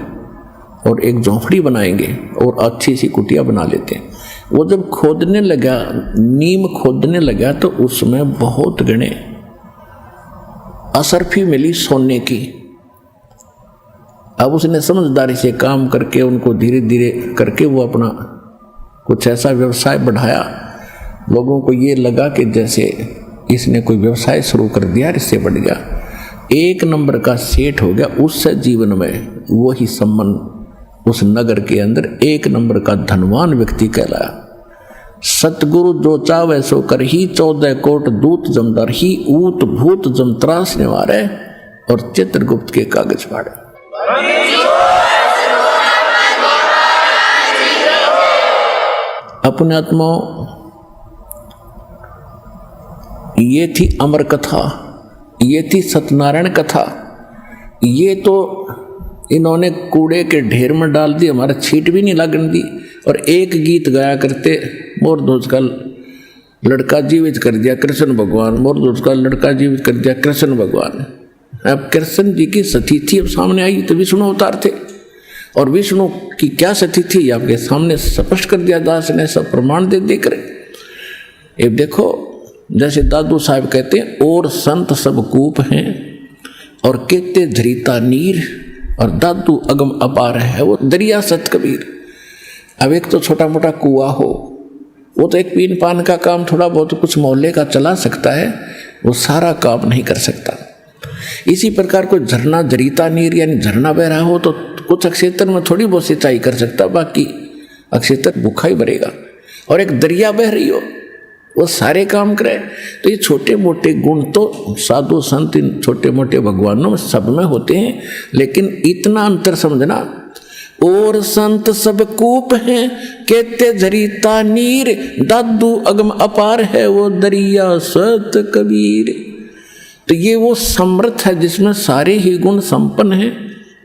और एक झोंपड़ी बनाएंगे और अच्छी सी कुटिया बना लेते हैं। वो जब खोदने लगा, नीम खोदने लगा, तो उसमें बहुत गणे असरफी मिली सोने की। अब उसने समझदारी से काम करके उनको धीरे धीरे करके वो अपना कुछ ऐसा व्यवसाय बढ़ाया, लोगों को ये लगा कि जैसे इसने कोई व्यवसाय शुरू कर दिया, इससे बढ़ गया, 1 नंबर का सेठ हो गया। उससे जीवन में वही सम्मान उस नगर के अंदर 1 नंबर का धनवान व्यक्ति कहलाया। सतगुरु जो चावे सो कर ही, 14 कोट दूत जमदार ही, ऊत भूत जम त्रास निवारे, और चित्रगुप्त के कागज फाड़े। अपने आत्मा, ये थी अमर कथा, ये थी सत्यनारायण कथा। ये तो इन्होंने कूड़े के ढेर में डाल दी, हमारा छीट भी नहीं लगने दी। और एक गीत गाया करते, मोर दोस्त का लड़का जीवित कर दिया कृष्ण भगवान, मोर दोस्त का लड़का जीवित कर दिया कृष्ण भगवान। अब कृष्ण जी की सतीथि अब सामने आई तो विष्णु अवतार थे, और विष्णु की क्या सतीथि आपके सामने स्पष्ट कर दिया दास ने, सब प्रमाण दे देकर। ये देखो, जैसे दादू साहब कहते हैं, और संत सब कूप हैं और कहते धरीता नीर, और दादू अगम अपार है वो दरिया सत कबीर। अब एक तो छोटा मोटा कुआ हो, वो तो एक पीन पान का काम थोड़ा बहुत कुछ मोहल्ले का चला सकता है, वो सारा काम नहीं कर सकता। इसी प्रकार कोई झरना जरीता नीर यानी झरना बह रहा हो तो कुछ क्षेत्र में थोड़ी बहुत सिंचाई कर सकता, बाकी क्षेत्र भूखा ही भरेगा। और एक दरिया बह रही हो, वो सारे काम करे। तो ये छोटे मोटे गुण तो साधु संत इन छोटे मोटे भगवानों में सब में होते हैं, लेकिन इतना अंतर समझना, और संत सब कूप हैं कहते झरीता नीर, दादू अगम अपार है वो दरिया सत कबीर। तो ये वो समर्थ है जिसमें सारे ही गुण संपन्न हैं,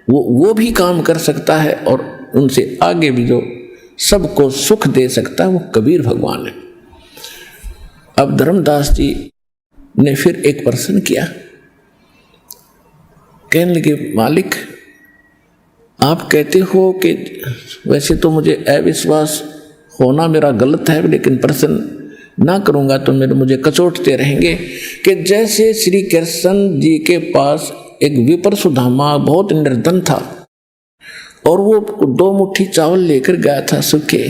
वो भी काम कर सकता है, और उनसे आगे भी जो सबको सुख दे सकता है वो कबीर भगवान है। अब धर्मदास जी ने फिर एक प्रश्न किया, कहने लगे मालिक आप कहते हो कि वैसे तो मुझे अविश्वास होना मेरा गलत है, लेकिन प्रश्न ना करूंगा तो मुझे कचोटते रहेंगे कि जैसे श्री कृष्ण जी के पास एक विपर सुदामा बहुत निर्धन था, और वो 2 मुट्ठी चावल लेकर गया था सूखे,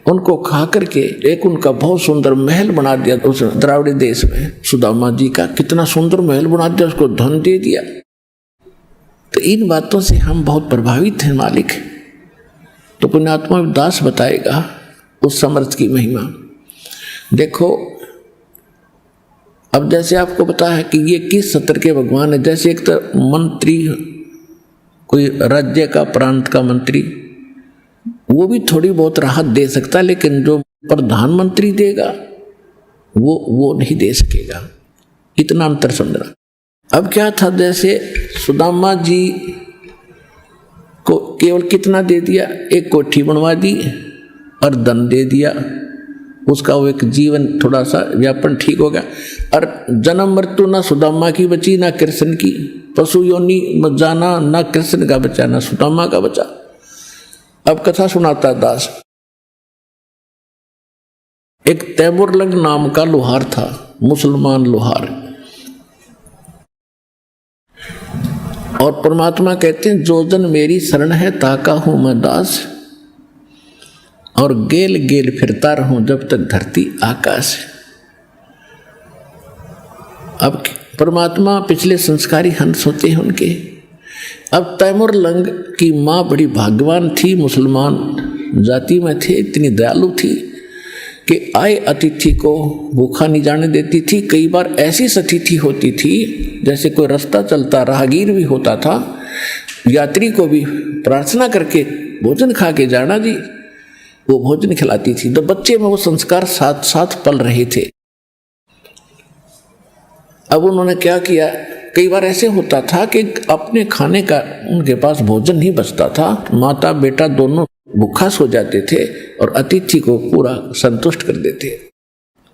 उनको खा करके एक उनका बहुत सुंदर महल बना दिया उस द्राविड़ देश में। सुदामा जी का कितना सुंदर महल बना दिया, उसको धन दे दिया। तो इन बातों से हम बहुत प्रभावित हैं मालिक। तो पुण्यात्मा दास बताएगा उस समर्थ की महिमा। देखो, अब जैसे आपको पता है कि ये किस सत्र के भगवान है। जैसे एक तो मंत्री, कोई राज्य का प्रांत का मंत्री, वो भी थोड़ी बहुत राहत दे सकता है, लेकिन जो प्रधानमंत्री देगा वो नहीं दे सकेगा। इतना अंतर समझना। अब क्या था, जैसे सुदामा जी को केवल कितना दे दिया, एक कोठी बनवा दी और धन दे दिया, उसका वो एक जीवन थोड़ा सा व्यापन ठीक हो गया। और जन्म मृत्यु ना सुदामा की बची ना कृष्ण की, पशु योनि में जाना ना कृष्ण का बचा ना सुदामा का बचा। अब कथा सुनाता दास। एक तैमुरलंग नाम का लोहार था, मुसलमान लोहार, और परमात्मा कहते हैं जो जन मेरी शरण है ताका हूं मैं दास, और गेल गेल फिरता रहूं जब तक धरती आकाश। अब परमात्मा पिछले संस्कारी हंस होते हैं उनके। अब तैमुरलंग की माँ बड़ी भाग्यवान थी, मुसलमान जाति में थे, इतनी दयालु थी कि आए अतिथि को भूखा नहीं जाने देती थी। कई बार ऐसी सतिथि होती थी, जैसे कोई रास्ता चलता राहगीर भी होता था, यात्री को भी प्रार्थना करके भोजन खा के जाना जी, वो भोजन खिलाती थी। तो बच्चे में वो संस्कार साथ साथ पल रहे थे। अब उन्होंने क्या किया, कई बार ऐसे होता था कि अपने खाने का उनके पास भोजन नहीं बचता था, माता बेटा दोनों भूखा सो जाते थे और अतिथि को पूरा संतुष्ट कर देते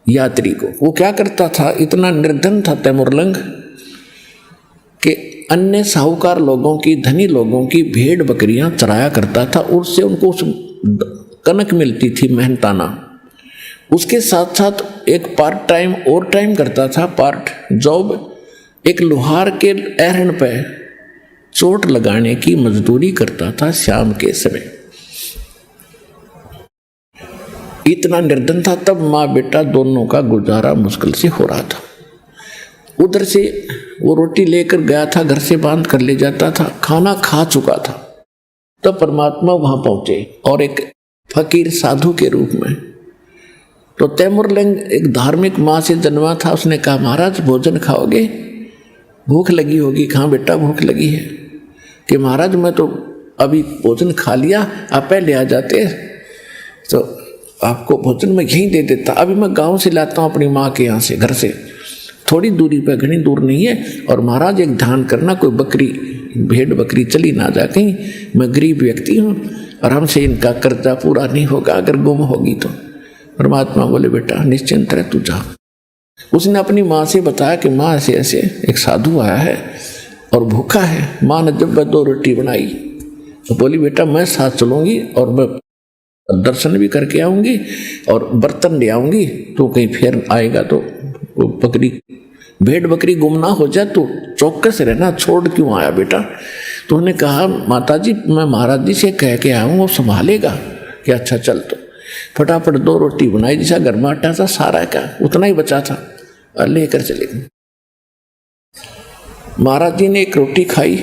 यात्री को। वो क्या करता था, इतना निर्धन था तैमुरलंग कि अन्य साहूकार लोगों की, धनी लोगों की भेड़ बकरियां चराया करता था, उससे उनको कनक मिलती थी मेहनताना। उसके साथ साथ एक पार्ट टाइम और टाइम करता था, पार्ट जॉब, एक लोहार के एहरन पे चोट लगाने की मजदूरी करता था शाम के समय। इतना निर्धन था, तब माँ बेटा दोनों का गुजारा मुश्किल से हो रहा था। उधर से वो रोटी लेकर गया था, घर से बांध कर ले जाता था, खाना खा चुका था, तब परमात्मा वहां पहुंचे और एक फकीर साधु के रूप में। तो तैमुरलंग एक धार्मिक माँ से जन्मा था। उसने कहा महाराज भोजन खाओगे, भूख लगी होगी। कहाँ बेटा भूख लगी है? कि महाराज मैं तो अभी भोजन खा लिया, आप पहले आ जाते तो आपको भोजन मैं यहीं दे देता। अभी मैं गांव से लाता हूँ अपनी माँ के यहाँ से, घर से थोड़ी दूरी पर, घनी दूर नहीं है। और महाराज एक ध्यान करना, कोई बकरी भेड़ बकरी चली ना जा कहीं, मैं गरीब व्यक्ति हूँ और हमसे इनका कर्जा पूरा नहीं होगा अगर गुम होगी तो। परमात्मा बोले बेटा निश्चिंत रह, तू जा। उसने अपनी माँ से बताया कि माँ ऐसे ऐसे एक साधु आया है और भूखा है। माँ ने जब 2 रोटी बनाई तो बोली बेटा मैं साथ चलूँगी और मैं दर्शन भी करके आऊँगी और बर्तन ले आऊँगी, तो कहीं फिर आएगा तो बकरी भेड़ बकरी गुम ना हो जाए, तो चौकस रहना, छोड़ क्यों आया बेटा? तो उन्होंने कहा माताजी मैं महाराज जी से कह के आया हूँ, वो संभालेगा। कि अच्छा चल। तो फटाफट 2 रोटी बनाई, जैसा घर में आटा था सारा का उतना ही बचा था और लेकर चले गए। महाराज जी ने एक रोटी खाई।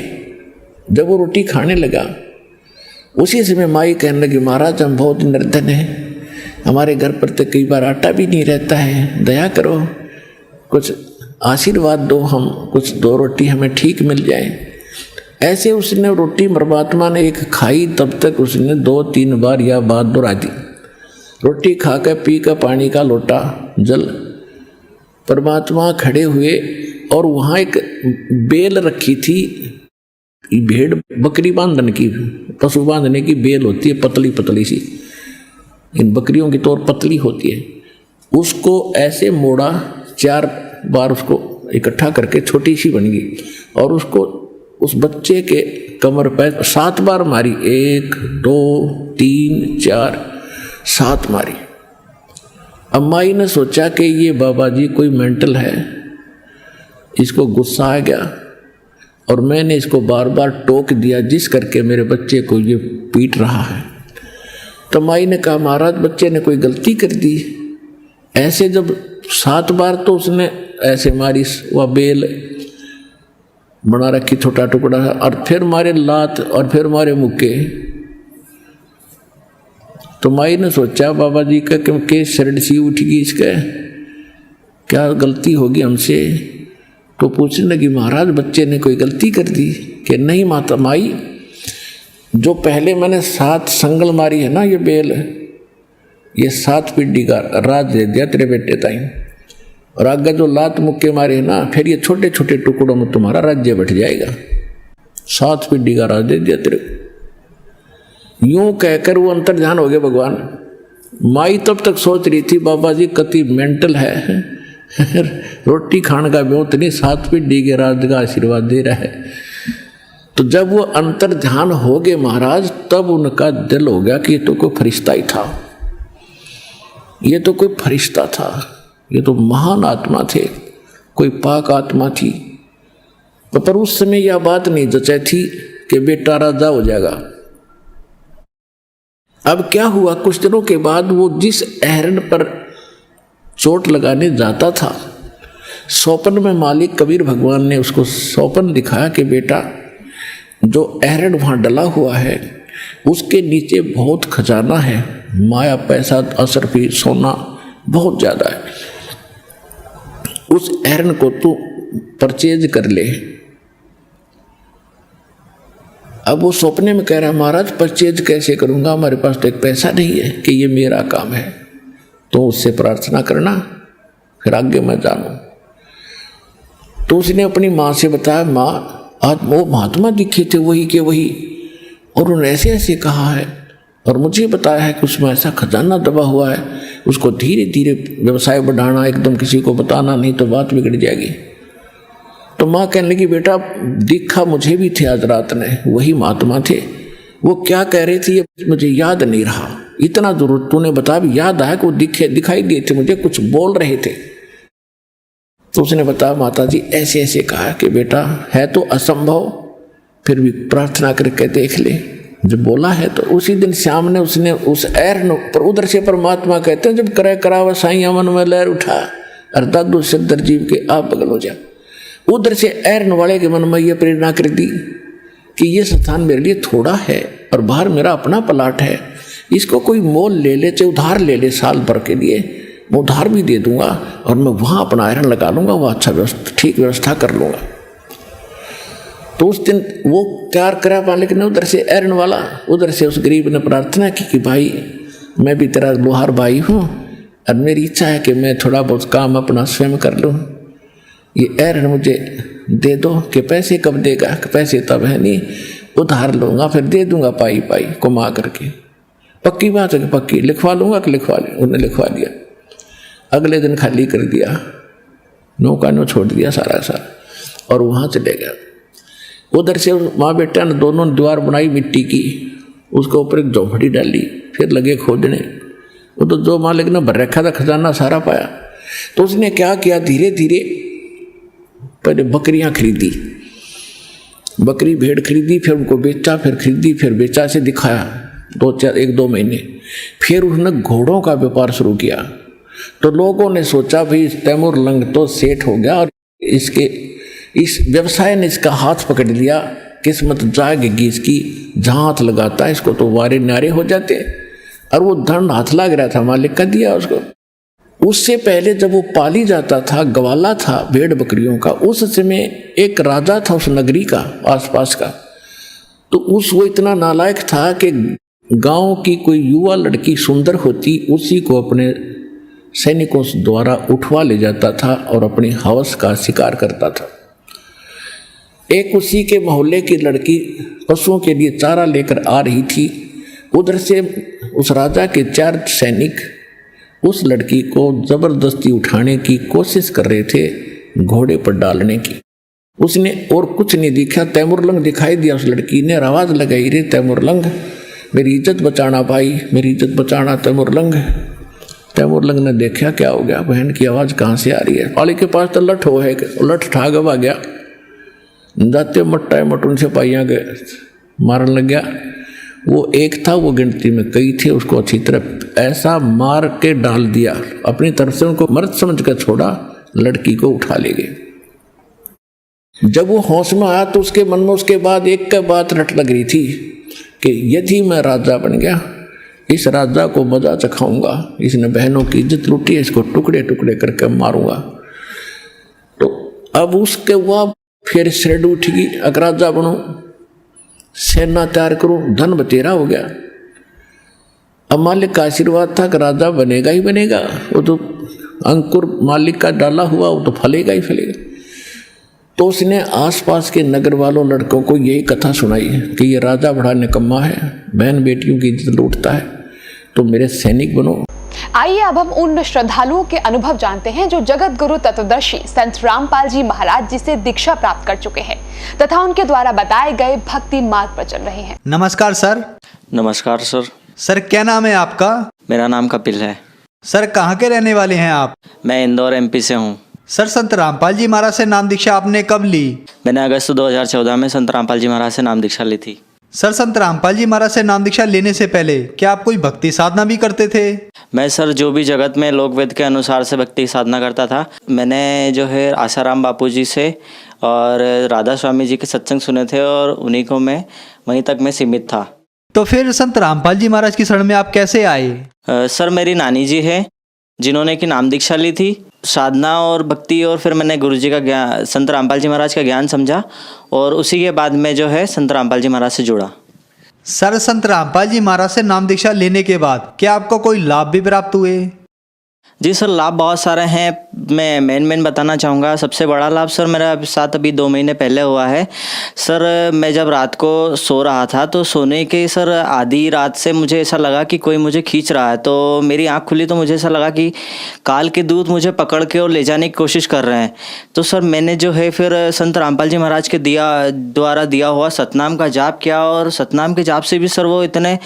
जब वो रोटी खाने लगा उसी समय माई कहने लगी महाराज हम बहुत निर्धन हैं, हमारे घर पर तो कई बार आटा भी नहीं रहता है, दया करो, कुछ आशीर्वाद दो, हम कुछ 2 रोटी हमें ठीक मिल जाए। ऐसे उसने रोटी परमात्मा ने एक खाई, तब तक उसने 2-3 बार यह बात दोहरा दी। रोटी खाकर पी का पानी का लोटा जल। परमात्मा खड़े हुए और वहाँ एक बेल रखी थी, भेड़ बकरी बांधने की, पशु बांधने की बेल होती है पतली पतली सी, इन बकरियों की तौर पतली होती है। उसको ऐसे मोड़ा, 4 बार उसको इकट्ठा करके छोटी सी बन गई और उसको उस बच्चे के कमर पर 7 बार मारी। 1 2 3 4 7 मारी। अम्माई ने सोचा कि ये बाबा जी कोई मेंटल है, इसको गुस्सा आ गया और मैंने इसको बार बार टोक दिया जिस करके मेरे बच्चे को ये पीट रहा है। तो माई ने कहा महाराज बच्चे ने कोई गलती कर दी। ऐसे जब 7 बार तो उसने ऐसे मारी, वह बेल बना रखी छोटा टुकड़ा, और फिर मारे लात और फिर मारे मुक्के। तो माई ने सोचा बाबा जी का क्योंकि शरण सी उठ गई, इसका क्या गलती होगी हमसे। तो पूछने लगी महाराज बच्चे ने कोई गलती कर दी? कि नहीं माता माई, जो पहले मैंने 7 संगल मारी है ना ये बेल, ये 7 पीढ़ी का राज दे दिया तेरे बेटे ताई, और आगे जो लात मुक्के मारे ना फिर ये छोटे छोटे टुकड़ों में तुम्हारा राज्य बैठ जाएगा। 7 पीढ़ी का राज दे दिया तेरे। यूं कहकर वो अंतर्ध्यान हो गए भगवान। माई तब तक सोच रही थी बाबा जी कति मेंटल है, रोटी खाने का बहुत नहीं, 7 पीढ़ी के राज का आशीर्वाद दे रहा है। तो जब वो अंतर्ध्यान हो गए महाराज, तब उनका दिल हो गया कि ये तो कोई फरिश्ता ही था, ये तो कोई फरिश्ता था, ये तो महान आत्मा थे, कोई पाक आत्मा थी। पर उस समय यह बात नहीं जचाई थी कि बेटा राजा हो जाएगा। अब क्या हुआ, कुछ दिनों के बाद वो जिस अहरण पर चोट लगाने जाता था, स्वप्न में मालिक कबीर भगवान ने उसको स्वप्न दिखाया कि बेटा जो अहरण वहाँ डला हुआ है उसके नीचे बहुत खजाना है, माया पैसा असरफी सोना बहुत ज़्यादा है, उस अहरण को तू परचेज कर ले। अब वो सपने में कह रहा महाराज परचेज कैसे करूँगा, हमारे पास तो एक पैसा नहीं है कि ये मेरा काम है, तो उससे प्रार्थना करना फिर आगे मैं जानूँ। तो उसने अपनी माँ से बताया माँ आज वो महात्मा दिखे थे वही के वही, और उन्होंने ऐसे ऐसे कहा है और मुझे बताया है कि उसमें ऐसा खजाना दबा हुआ है, उसको धीरे धीरे व्यवसाय बढ़ाना, एकदम किसी को बताना नहीं तो बात बिगड़ जाएगी। तो माँ कहने लगी बेटा दिखा मुझे भी थे आज रात में, वही महात्मा थे, वो क्या कह रहे थे ये मुझे याद नहीं रहा, इतना जरूर तूने बता भी याद आया कि वो दिखाई दिए थे मुझे, कुछ बोल रहे थे। तो उसने बताया माता जी ऐसे ऐसे कहा कि बेटा है तो असंभव, फिर भी प्रार्थना करके देख ले, जब बोला है। तो उसी दिन शाम ने उसने उस ऐर पर उधर से परमात्मा कहते हैं जब करे करावा साईं मन में लहर उठा और दादू सिद्धर जीव के आप बगल हो जा, उधर से ऐरन वाले के मन में यह प्रेरणा कर दी कि ये स्थान मेरे लिए थोड़ा है और बाहर मेरा अपना प्लाट है, इसको कोई मोल ले ले, चाहे उधार ले ले साल भर के लिए, मैं उधार भी दे दूंगा और मैं वहाँ अपना आयरन लगा लूँगा, वो अच्छा ठीक व्यवस्था कर लूँगा। तो उस दिन वो तैयार करा मालिक ने उधर से आयरन वाला, उधर से उस गरीब ने प्रार्थना की कि भाई मैं भी तेरा लोहार भाई हूँ और मेरी इच्छा है कि मैं थोड़ा बहुत काम अपना स्वयं कर लूँ, ये आयरन मुझे दे दो। कि पैसे कब देगा? कि पैसे तब है नहीं, उधार लूँगा फिर दे दूँगा पाई पाई कमा करके। पक्की बात है कि पक्की, लिखवा लूँगा कि लिखवा ले। उन्हें लिखवा दिया, अगले दिन खाली कर दिया, नौका नो छोड़ दिया सारा और वहाँ चले गया। उधर से माँ बेटा ने दोनों दीवार बनाई मिट्टी की, उसके ऊपर एक झोपड़ी डाली, फिर लगे खोदने। वो तो जो मालिक ने भर रखा था खजाना सारा पाया। तो उसने क्या किया, धीरे धीरे पहले बकरियां खरीदी, बकरी भेड़ खरीदी, फिर उनको बेचा, फिर खरीदी, फिर बेचा से दिखाया 1-2 महीने। फिर उसने घोड़ों का व्यापार शुरू किया। तो लोगों ने सोचा भाई तैमूर लंग तो सेठ हो गया और इस व्यवसाय ने इसका हाथ पकड़ लिया, किस्मत जागेगी इसकी, जहाँ हाथ लगाता है इसको तो वारे नारे हो जाते। और वो धन हाथ लग रहा था, मालिक का दिया उसको। उससे पहले जब वो पाली जाता था, गवाला था भेड़ बकरियों का, उस समय एक राजा था उस नगरी का आसपास का। तो वो इतना नालायक था कि गांव की कोई युवा लड़की सुंदर होती, उसी को अपने सैनिकों द्वारा उठवा ले जाता था और अपनी हवस का शिकार करता था। एक उसी के मोहल्ले की लड़की पशुओं के लिए चारा लेकर आ रही थी। उधर से उस राजा के 4 सैनिक उस लड़की को जबरदस्ती उठाने की कोशिश कर रहे थे, घोड़े पर डालने की। उसने और कुछ नहीं दिखा, तैमूरलंग दिखाई दिया उस लड़की ने, आवाज लगाई, रे तैमूरलंग मेरी इज्जत बचाना भाई, मेरी इज्जत बचाना तैमूरलंग। तैमूरलंग ने देखा क्या हो गया, बहन की आवाज़ कहाँ से आ रही है। पाली के पास तो लठ हो है, लठ ठागब आ गया, जाते मट्टा मटून से पाइया गए, मारन लग गया। वो एक था, वो गिनती में कई थे, उसको अच्छी तरह ऐसा मार के डाल दिया, अपनी तरफ से उनको मर्द समझ कर छोड़ा, लड़की को उठा ले गए। जब वो होश में आया तो उसके मन में उसके बाद एक के बात रट लग रही थी कि यदि मैं राजा बन गया, इस राजा को मजा चखाऊंगा, इसने बहनों की इज्जत लूटी है, इसको टुकड़े टुकड़े करके मारूंगा। तो अब उसके हुआ फिर श्रेड उठेगी, अगर राजा बनो, सेना तैयार करो, धन बतेरा हो गया। अब मालिक का आशीर्वाद था कि राजा बनेगा ही बनेगा, वो तो अंकुर मालिक का डाला हुआ, वो तो फलेगा ही फलेगा। तो उसने आसपास के नगर वालों लड़कों को यही कथा सुनाई कि ये राजा बड़ा निकम्मा है, बहन बेटियों की इज्जत लूटता है, तो मेरे सैनिक बनो। आइए अब हम उन श्रद्धालुओं के अनुभव जानते हैं जो जगत गुरु तत्वदर्शी संत रामपाल जी महाराज जी से दीक्षा प्राप्त कर चुके हैं तथा उनके द्वारा बताए गए भक्ति मार्ग पर चल रहे हैं। नमस्कार सर। नमस्कार सर। सर क्या नाम है आपका? मेरा नाम कपिल है। सर कहाँ के रहने वाले हैं आप? मैं इंदौर एमपी से हूँ। सर संत रामपाल जी महाराज से नाम दीक्षा आपने कब ली? मैंने अगस्त 2014 में संत रामपाल जी महाराज से नाम दीक्षा ली थी। सर संत रामपाल जी महाराज से नाम दीक्षा लेने से पहले क्या आप कोई भक्ति साधना भी करते थे? मैं सर जो भी जगत में लोकवेद के अनुसार से भक्ति साधना करता था। मैंने जो है आसाराम बापू जी से और राधा स्वामी जी के सत्संग सुने थे और उन्हीं को मैं वहीं तक मैं सीमित था। तो फिर संत रामपाल जी महाराज की शरण में आप कैसे आए? सर मेरी नानी जी है जिन्होंने कि नाम दीक्षा ली थी, साधना और भक्ति, और फिर मैंने गुरु जी का ज्ञान, संत रामपाल जी महाराज का ज्ञान समझा और उसी के बाद में जो है संत रामपाल जी महाराज से जुड़ा। सर संत रामपाल जी महाराज से नाम दीक्षा लेने के बाद क्या आपको कोई लाभ भी प्राप्त हुए? जी सर, लाभ बहुत सारे हैं। मैं मेन बताना चाहूँगा। सबसे बड़ा लाभ सर मेरा साथ अभी 2 महीने पहले हुआ है। सर मैं जब रात को सो रहा था तो सोने के सर आधी रात से मुझे ऐसा लगा कि कोई मुझे खींच रहा है। तो मेरी आँख खुली तो मुझे ऐसा लगा कि काल के दूत मुझे पकड़ के और ले जाने की कोशिश कर रहे हैं। तो सर मैंने जो है फिर संत रामपाल जी महाराज के द्वारा दिया हुआ सतनाम का जाप किया और सतनाम के जाप से भी सर वो इतने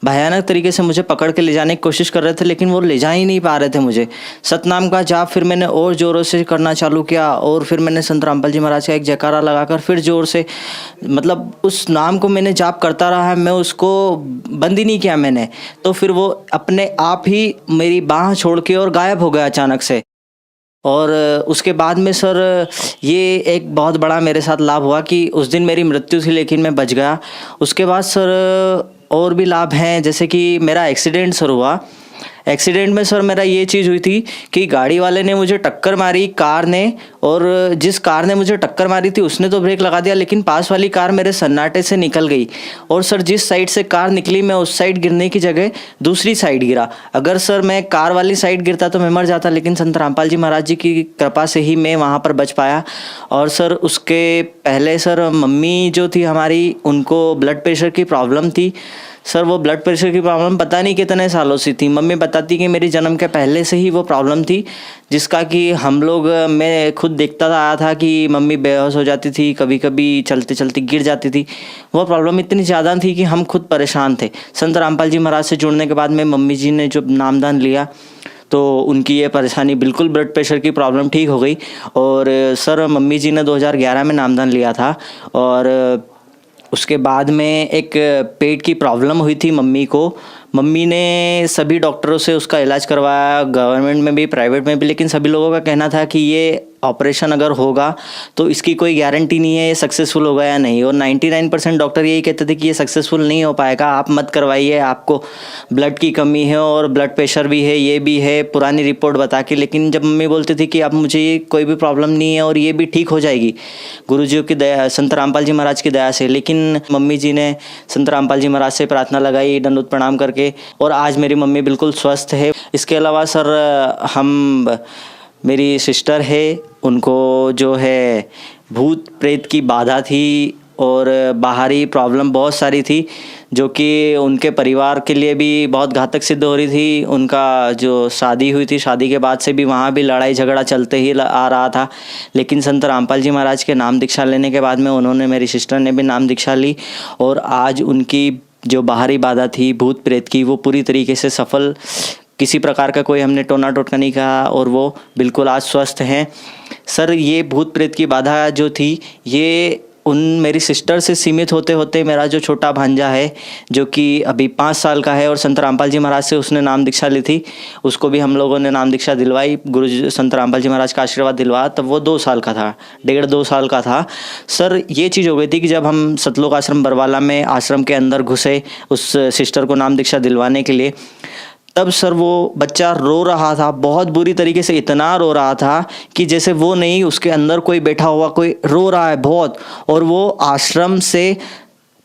भयानक तरीके से मुझे पकड़ के ले जाने की कोशिश कर रहे थे, लेकिन वो ले जा ही नहीं पा रहे थे मुझे। सतनाम का जाप फिर मैंने और जोरों से करना चालू किया और फिर मैंने संत रामपाल जी महाराज का एक जयकारा लगाकर फिर जोर से, मतलब उस नाम को मैंने जाप करता रहा, मैं उसको बंद ही नहीं किया मैंने। तो फिर वो अपने आप ही मेरी बाह छोड़ के और गायब हो गया अचानक से। और उसके बाद में सर ये एक बहुत बड़ा मेरे साथ लाभ हुआ कि उस दिन मेरी मृत्यु थी लेकिन मैं बच गया। उसके बाद सर और भी लाभ हैं, जैसे कि मेरा एक्सीडेंट सर हुआ। एक्सीडेंट में सर मेरा ये चीज़ हुई थी कि गाड़ी वाले ने मुझे टक्कर मारी, कार ने, और जिस कार ने मुझे टक्कर मारी थी उसने तो ब्रेक लगा दिया लेकिन पास वाली कार मेरे सन्नाटे से निकल गई। और सर जिस साइड से कार निकली मैं उस साइड गिरने की जगह दूसरी साइड गिरा। अगर सर मैं कार वाली साइड गिरता तो मैं मर जाता, लेकिन संत रामपाल जी महाराज जी की कृपा से ही मैं वहाँ पर बच पाया। और सर उसके पहले सर मम्मी जो थी हमारी, उनको ब्लड प्रेशर की प्रॉब्लम थी। सर वो ब्लड प्रेशर की प्रॉब्लम पता नहीं कितने सालों से थी। मम्मी बताती कि मेरी जन्म के पहले से ही वो प्रॉब्लम थी, जिसका कि हम लोग, मैं खुद देखता आया था कि मम्मी बेहोश हो जाती थी, कभी कभी चलते चलते गिर जाती थी। वो प्रॉब्लम इतनी ज़्यादा थी कि हम खुद परेशान थे। संत रामपाल जी महाराज से जुड़ने के बाद में मम्मी जी ने जो नामदान लिया तो उनकी ये परेशानी बिल्कुल, ब्लड प्रेशर की प्रॉब्लम ठीक हो गई। और सर मम्मी जी ने 2011 में नामदान लिया था। और उसके बाद में एक पेट की प्रॉब्लम हुई थी मम्मी को। मम्मी ने सभी डॉक्टरों से उसका इलाज करवाया, गवर्नमेंट में भी प्राइवेट में भी, लेकिन सभी लोगों का कहना था कि ये ऑपरेशन अगर होगा तो इसकी कोई गारंटी नहीं है ये सक्सेसफुल होगा या नहीं। और 99% डॉक्टर यही कहते थे कि ये सक्सेसफुल नहीं हो पाएगा, आप मत करवाइए, आपको ब्लड की कमी है और ब्लड प्रेशर भी है, ये भी है, पुरानी रिपोर्ट बता के। लेकिन जब मम्मी बोलती थी कि अब मुझे कोई भी प्रॉब्लम नहीं है और ये भी ठीक हो जाएगी गुरुजी की दया, संत रामपाल जी महाराज की दया से। लेकिन मम्मी जी ने संत रामपाल जी महाराज से प्रार्थना लगाई दंडवत प्रणाम करके, और आज मेरी मम्मी बिल्कुल स्वस्थ है। इसके अलावा सर मेरी सिस्टर है, उनको जो है भूत प्रेत की बाधा थी और बाहरी प्रॉब्लम बहुत सारी थी, जो कि उनके परिवार के लिए भी बहुत घातक सिद्ध हो रही थी। उनका जो शादी हुई थी, शादी के बाद से भी वहाँ भी लड़ाई झगड़ा चलते ही आ रहा था। लेकिन संत रामपाल जी महाराज के नाम दीक्षा लेने के बाद में उन्होंने, मेरी सिस्टर ने भी नाम दीक्षा ली, और आज उनकी जो बाहरी बाधा थी भूत प्रेत की, वो पूरी तरीके से सफल, किसी प्रकार का कोई हमने टोना टोटका नहीं कहा, और वो बिल्कुल आज स्वस्थ हैं। सर ये भूत प्रेत की बाधा जो थी, ये उन मेरी सिस्टर से सीमित होते होते मेरा जो छोटा भांजा है, जो कि अभी 5 साल का है और संत रामपाल जी महाराज से उसने नाम दीक्षा ली थी, उसको भी हम लोगों ने नाम दीक्षा दिलवाई, गुरु जी संत रामपाल जी महाराज का आशीर्वाद दिलवाया। तब वो 2 साल का था, 1.5-2 साल का था। सर ये चीज़ हो गई थी कि जब हम सतलोक आश्रम बरवाला में आश्रम के अंदर घुसे उस सिस्टर को नाम दीक्षा दिलवाने के लिए, तब सर वो बच्चा रो रहा था बहुत बुरी तरीके से, इतना रो रहा था कि जैसे वो नहीं, उसके अंदर कोई बैठा हुआ कोई रो रहा है बहुत, और वो आश्रम से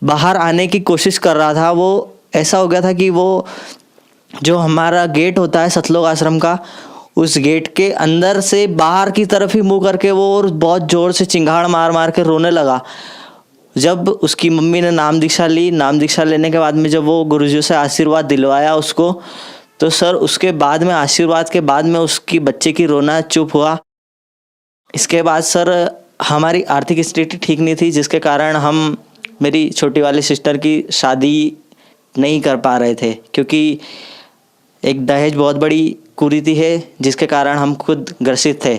बाहर आने की कोशिश कर रहा था। वो ऐसा हो गया था कि वो जो हमारा गेट होता है सतलोक आश्रम का, उस गेट के अंदर से बाहर की तरफ ही मुँह करके वो और बहुत ज़ोर से चिंगाड़ मार मार के रोने लगा। जब उसकी मम्मी ने नाम दीक्षा ली, नाम दीक्षा लेने के बाद में जब वो गुरुजी से आशीर्वाद दिलवाया उसको, तो सर उसके बाद में, आशीर्वाद के बाद में उसकी बच्चे की रोना चुप हुआ। इसके बाद सर हमारी आर्थिक स्थिति ठीक नहीं थी, जिसके कारण हम मेरी छोटी वाली सिस्टर की शादी नहीं कर पा रहे थे, क्योंकि एक दहेज बहुत बड़ी कुरीति है जिसके कारण हम खुद ग्रसित थे।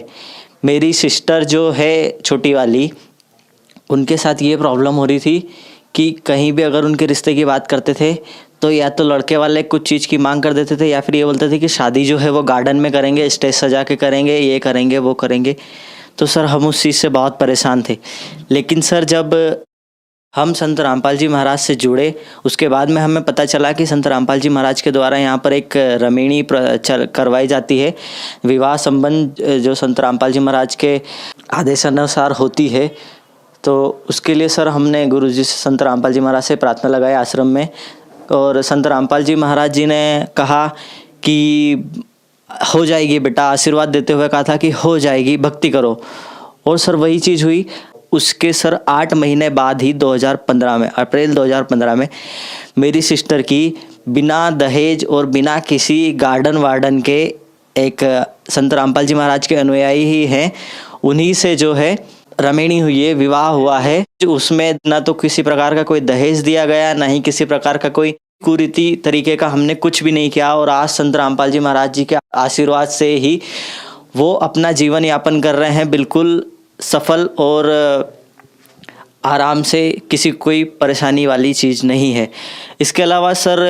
मेरी सिस्टर जो है छोटी वाली, उनके साथ ये प्रॉब्लम हो रही थी कि कहीं भी अगर उनके रिश्ते की बात करते थे तो या तो लड़के वाले कुछ चीज़ की मांग कर देते थे, या फिर ये बोलते थे कि शादी जो है वो गार्डन में करेंगे, स्टेज सजा के करेंगे, ये करेंगे वो करेंगे। तो सर हम उस चीज़ से बहुत परेशान थे। लेकिन सर जब हम संत रामपाल जी महाराज से जुड़े, उसके बाद में हमें पता चला कि संत रामपाल जी महाराज के द्वारा यहाँ पर एक रमणी करवाई जाती है, विवाह संबंध जो संत रामपाल जी महाराज के आदेशानुसार होती है। तो उसके लिए सर हमने गुरुजी से, संत रामपाल जी महाराज से प्रार्थना लगाई आश्रम में, और संत रामपाल जी महाराज जी ने कहा कि हो जाएगी बेटा, आशीर्वाद देते हुए कहा था कि हो जाएगी, भक्ति करो। और सर वही चीज़ हुई। उसके सर 8 महीने बाद ही 2015 में, अप्रैल 2015 में मेरी सिस्टर की बिना दहेज और बिना किसी गार्डन वार्डन के, एक संत रामपाल जी महाराज के अनुयायी ही हैं, उन्हीं से जो है रमणी हुई है, विवाह हुआ है। उसमें ना तो किसी प्रकार का कोई दहेज दिया गया, ना ही किसी प्रकार का कोई कुरीति तरीके का हमने कुछ भी नहीं किया। और आज संत रामपाल जी महाराज जी के आशीर्वाद से ही वो अपना जीवन यापन कर रहे हैं, बिल्कुल सफल और आराम से, किसी कोई परेशानी वाली चीज़ नहीं है। इसके अलावा सर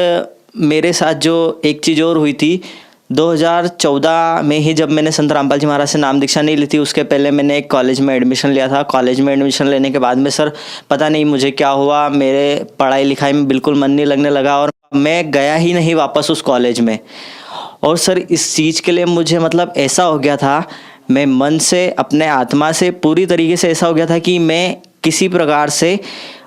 मेरे साथ जो एक चीज़ और हुई थी, 2014 में ही जब मैंने संत रामपाल जी महाराज से नाम दीक्षा नहीं ली थी, उसके पहले मैंने एक कॉलेज में एडमिशन लिया था। कॉलेज में एडमिशन लेने के बाद में सर पता नहीं मुझे क्या हुआ, मेरे पढ़ाई लिखाई में बिल्कुल मन नहीं लगने लगा और मैं गया ही नहीं वापस उस कॉलेज में। और सर इस चीज़ के लिए मुझे मतलब ऐसा हो गया था, मैं मन से अपने आत्मा से पूरी तरीके से ऐसा हो गया था कि मैं किसी प्रकार से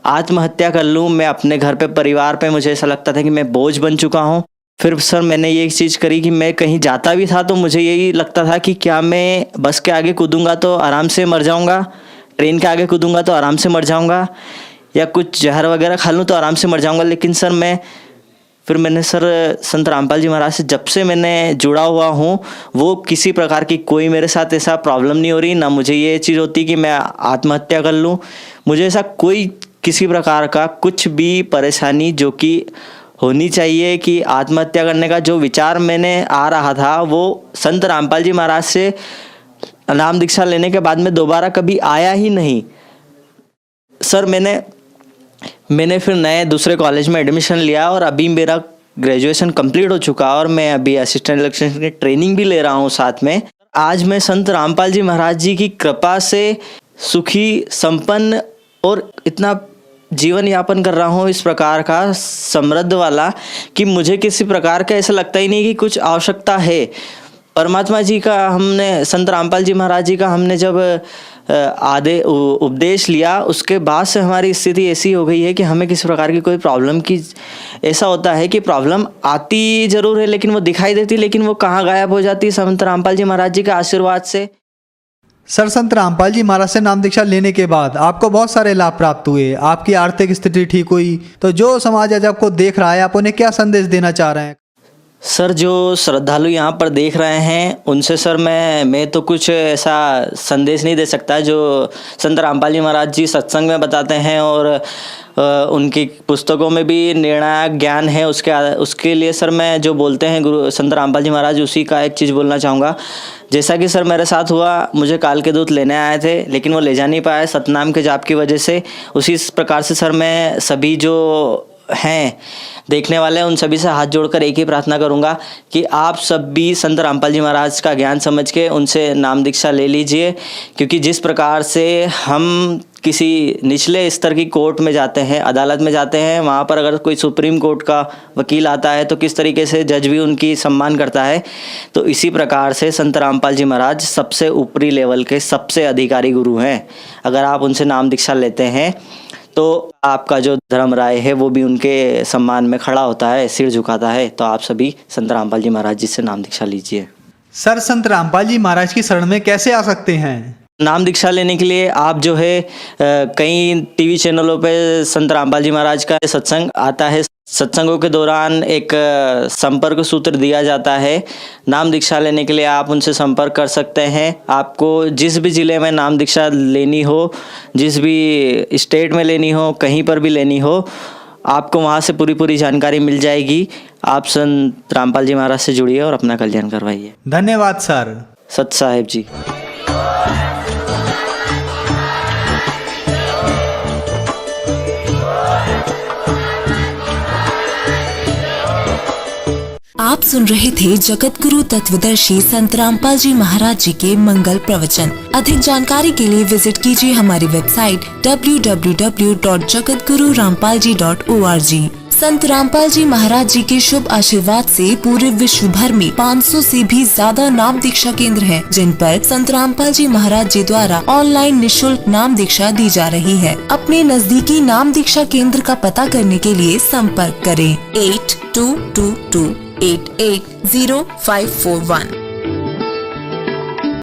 आत्महत्या कर लूँ। मैं अपने घर पे परिवार पे मुझे ऐसा लगता था कि मैं बोझ बन चुका हूँ। फिर सर मैंने ये चीज़ करी कि मैं कहीं जाता भी था तो मुझे यही लगता था कि क्या मैं बस के आगे कूदूंगा तो आराम से मर जाऊंगा, ट्रेन के आगे कूदूंगा तो आराम से मर जाऊंगा, या कुछ जहर वगैरह खा लूँ तो आराम से मर जाऊंगा। लेकिन सर मैंने सर संत रामपाल जी महाराज से जब से मैंने जुड़ा हुआ हूँ, वो किसी प्रकार की कोई मेरे साथ ऐसा प्रॉब्लम नहीं हो रही, ना मुझे ये चीज़ होती कि मैं आत्महत्या कर लूँ। मुझे ऐसा कोई किसी प्रकार का कुछ भी परेशानी जो कि होनी चाहिए कि आत्महत्या करने का जो विचार मैंने आ रहा था, वो संत रामपाल जी महाराज से नाम दीक्षा लेने के बाद में दोबारा कभी आया ही नहीं। सर मैंने फिर नए दूसरे कॉलेज में एडमिशन लिया और अभी मेरा ग्रेजुएशन कंप्लीट हो चुका और मैं अभी असिस्टेंट इलेक्ट्रीशियन की ट्रेनिंग भी ले रहा हूँ साथ में। आज मैं संत रामपाल जी महाराज जी की कृपा से सुखी, संपन्न और इतना जीवन यापन कर रहा हूँ इस प्रकार का समृद्ध वाला कि मुझे किसी प्रकार का ऐसा लगता ही नहीं कि कुछ आवश्यकता है। परमात्मा जी का हमने, संत रामपाल जी महाराज जी का हमने जब आधे उपदेश लिया, उसके बाद से हमारी स्थिति ऐसी हो गई है कि हमें किसी प्रकार की कोई प्रॉब्लम की, ऐसा होता है कि प्रॉब्लम आती ज़रूर है लेकिन वो दिखाई देती, लेकिन वो कहाँ गायब हो जाती है संत रामपाल जी महाराज जी के आशीर्वाद से। सर, संत रामपाल जी महाराज से नाम दीक्षा लेने के बाद आपको बहुत सारे लाभ प्राप्त हुए, आपकी आर्थिक स्थिति ठीक हुई, तो जो समाज आज आपको देख रहा है, आप उन्हें क्या संदेश देना चाह रहे हैं? सर, जो श्रद्धालु यहाँ पर देख रहे हैं उनसे सर मैं तो कुछ ऐसा संदेश नहीं दे सकता जो संत रामपाल जी महाराज जी सत्संग में बताते हैं और उनकी पुस्तकों में भी निर्णायक ज्ञान है। उसके लिए सर मैं जो बोलते हैं गुरु संत रामपाल जी महाराज, उसी का एक चीज़ बोलना चाहूँगा। जैसा कि सर मेरे साथ हुआ, मुझे काल के दूत लेने आए थे लेकिन वो ले जा नहीं पाए सतनाम के जाप की वजह से। उसी प्रकार से सर मैं सभी जो हैं देखने वाले हैं उन सभी से हाथ जोड़कर एक ही प्रार्थना करूंगा कि आप सब भी संत रामपाल जी महाराज का ज्ञान समझ के उनसे नाम दीक्षा ले लीजिए। क्योंकि जिस प्रकार से हम किसी निचले स्तर की कोर्ट में जाते हैं, अदालत में जाते हैं, वहाँ पर अगर कोई सुप्रीम कोर्ट का वकील आता है तो किस तरीके से जज भी उनकी सम्मान करता है, तो इसी प्रकार से संत रामपाल जी महाराज सबसे ऊपरी लेवल के सबसे अधिकारी गुरु हैं। अगर आप उनसे नाम दीक्षा लेते हैं तो आपका जो धर्म राय है वो भी उनके सम्मान में खड़ा होता है, सिर झुकाता है। तो आप सभी संत रामपाल जी महाराज जी से नाम दीक्षा लीजिए। सर, संत रामपाल जी महाराज की शरण में कैसे आ सकते हैं? नाम दीक्षा लेने के लिए आप जो है कई टीवी चैनलों पे संत रामपाल जी महाराज का सत्संग आता है। सत्संगों के दौरान एक संपर्क सूत्र दिया जाता है। नाम दीक्षा लेने के लिए आप उनसे संपर्क कर सकते हैं। आपको जिस भी ज़िले में नाम दीक्षा लेनी हो, जिस भी स्टेट में लेनी हो, कहीं पर भी लेनी हो, आपको वहाँ से पूरी जानकारी मिल जाएगी। आप संत रामपाल जी महाराज से जुड़िए और अपना कल्याण करवाइए। धन्यवाद सर। सत साहेब जी। आप सुन रहे थे जगत गुरु तत्वदर्शी संत रामपाल जी महाराज जी के मंगल प्रवचन। अधिक जानकारी के लिए विजिट कीजिए हमारी वेबसाइट www.jagatgururampalji.org। संत रामपाल जी महाराज जी के शुभ आशीर्वाद से पूरे विश्व भर में 500 से भी ज्यादा नाम दीक्षा केंद्र हैं, जिन पर संत रामपाल जी महाराज जी द्वारा ऑनलाइन निशुल्क नाम दीक्षा दी जा रही है। अपने नजदीकी नाम दीक्षा केंद्र का पता करने के लिए संपर्क करें 8222880541।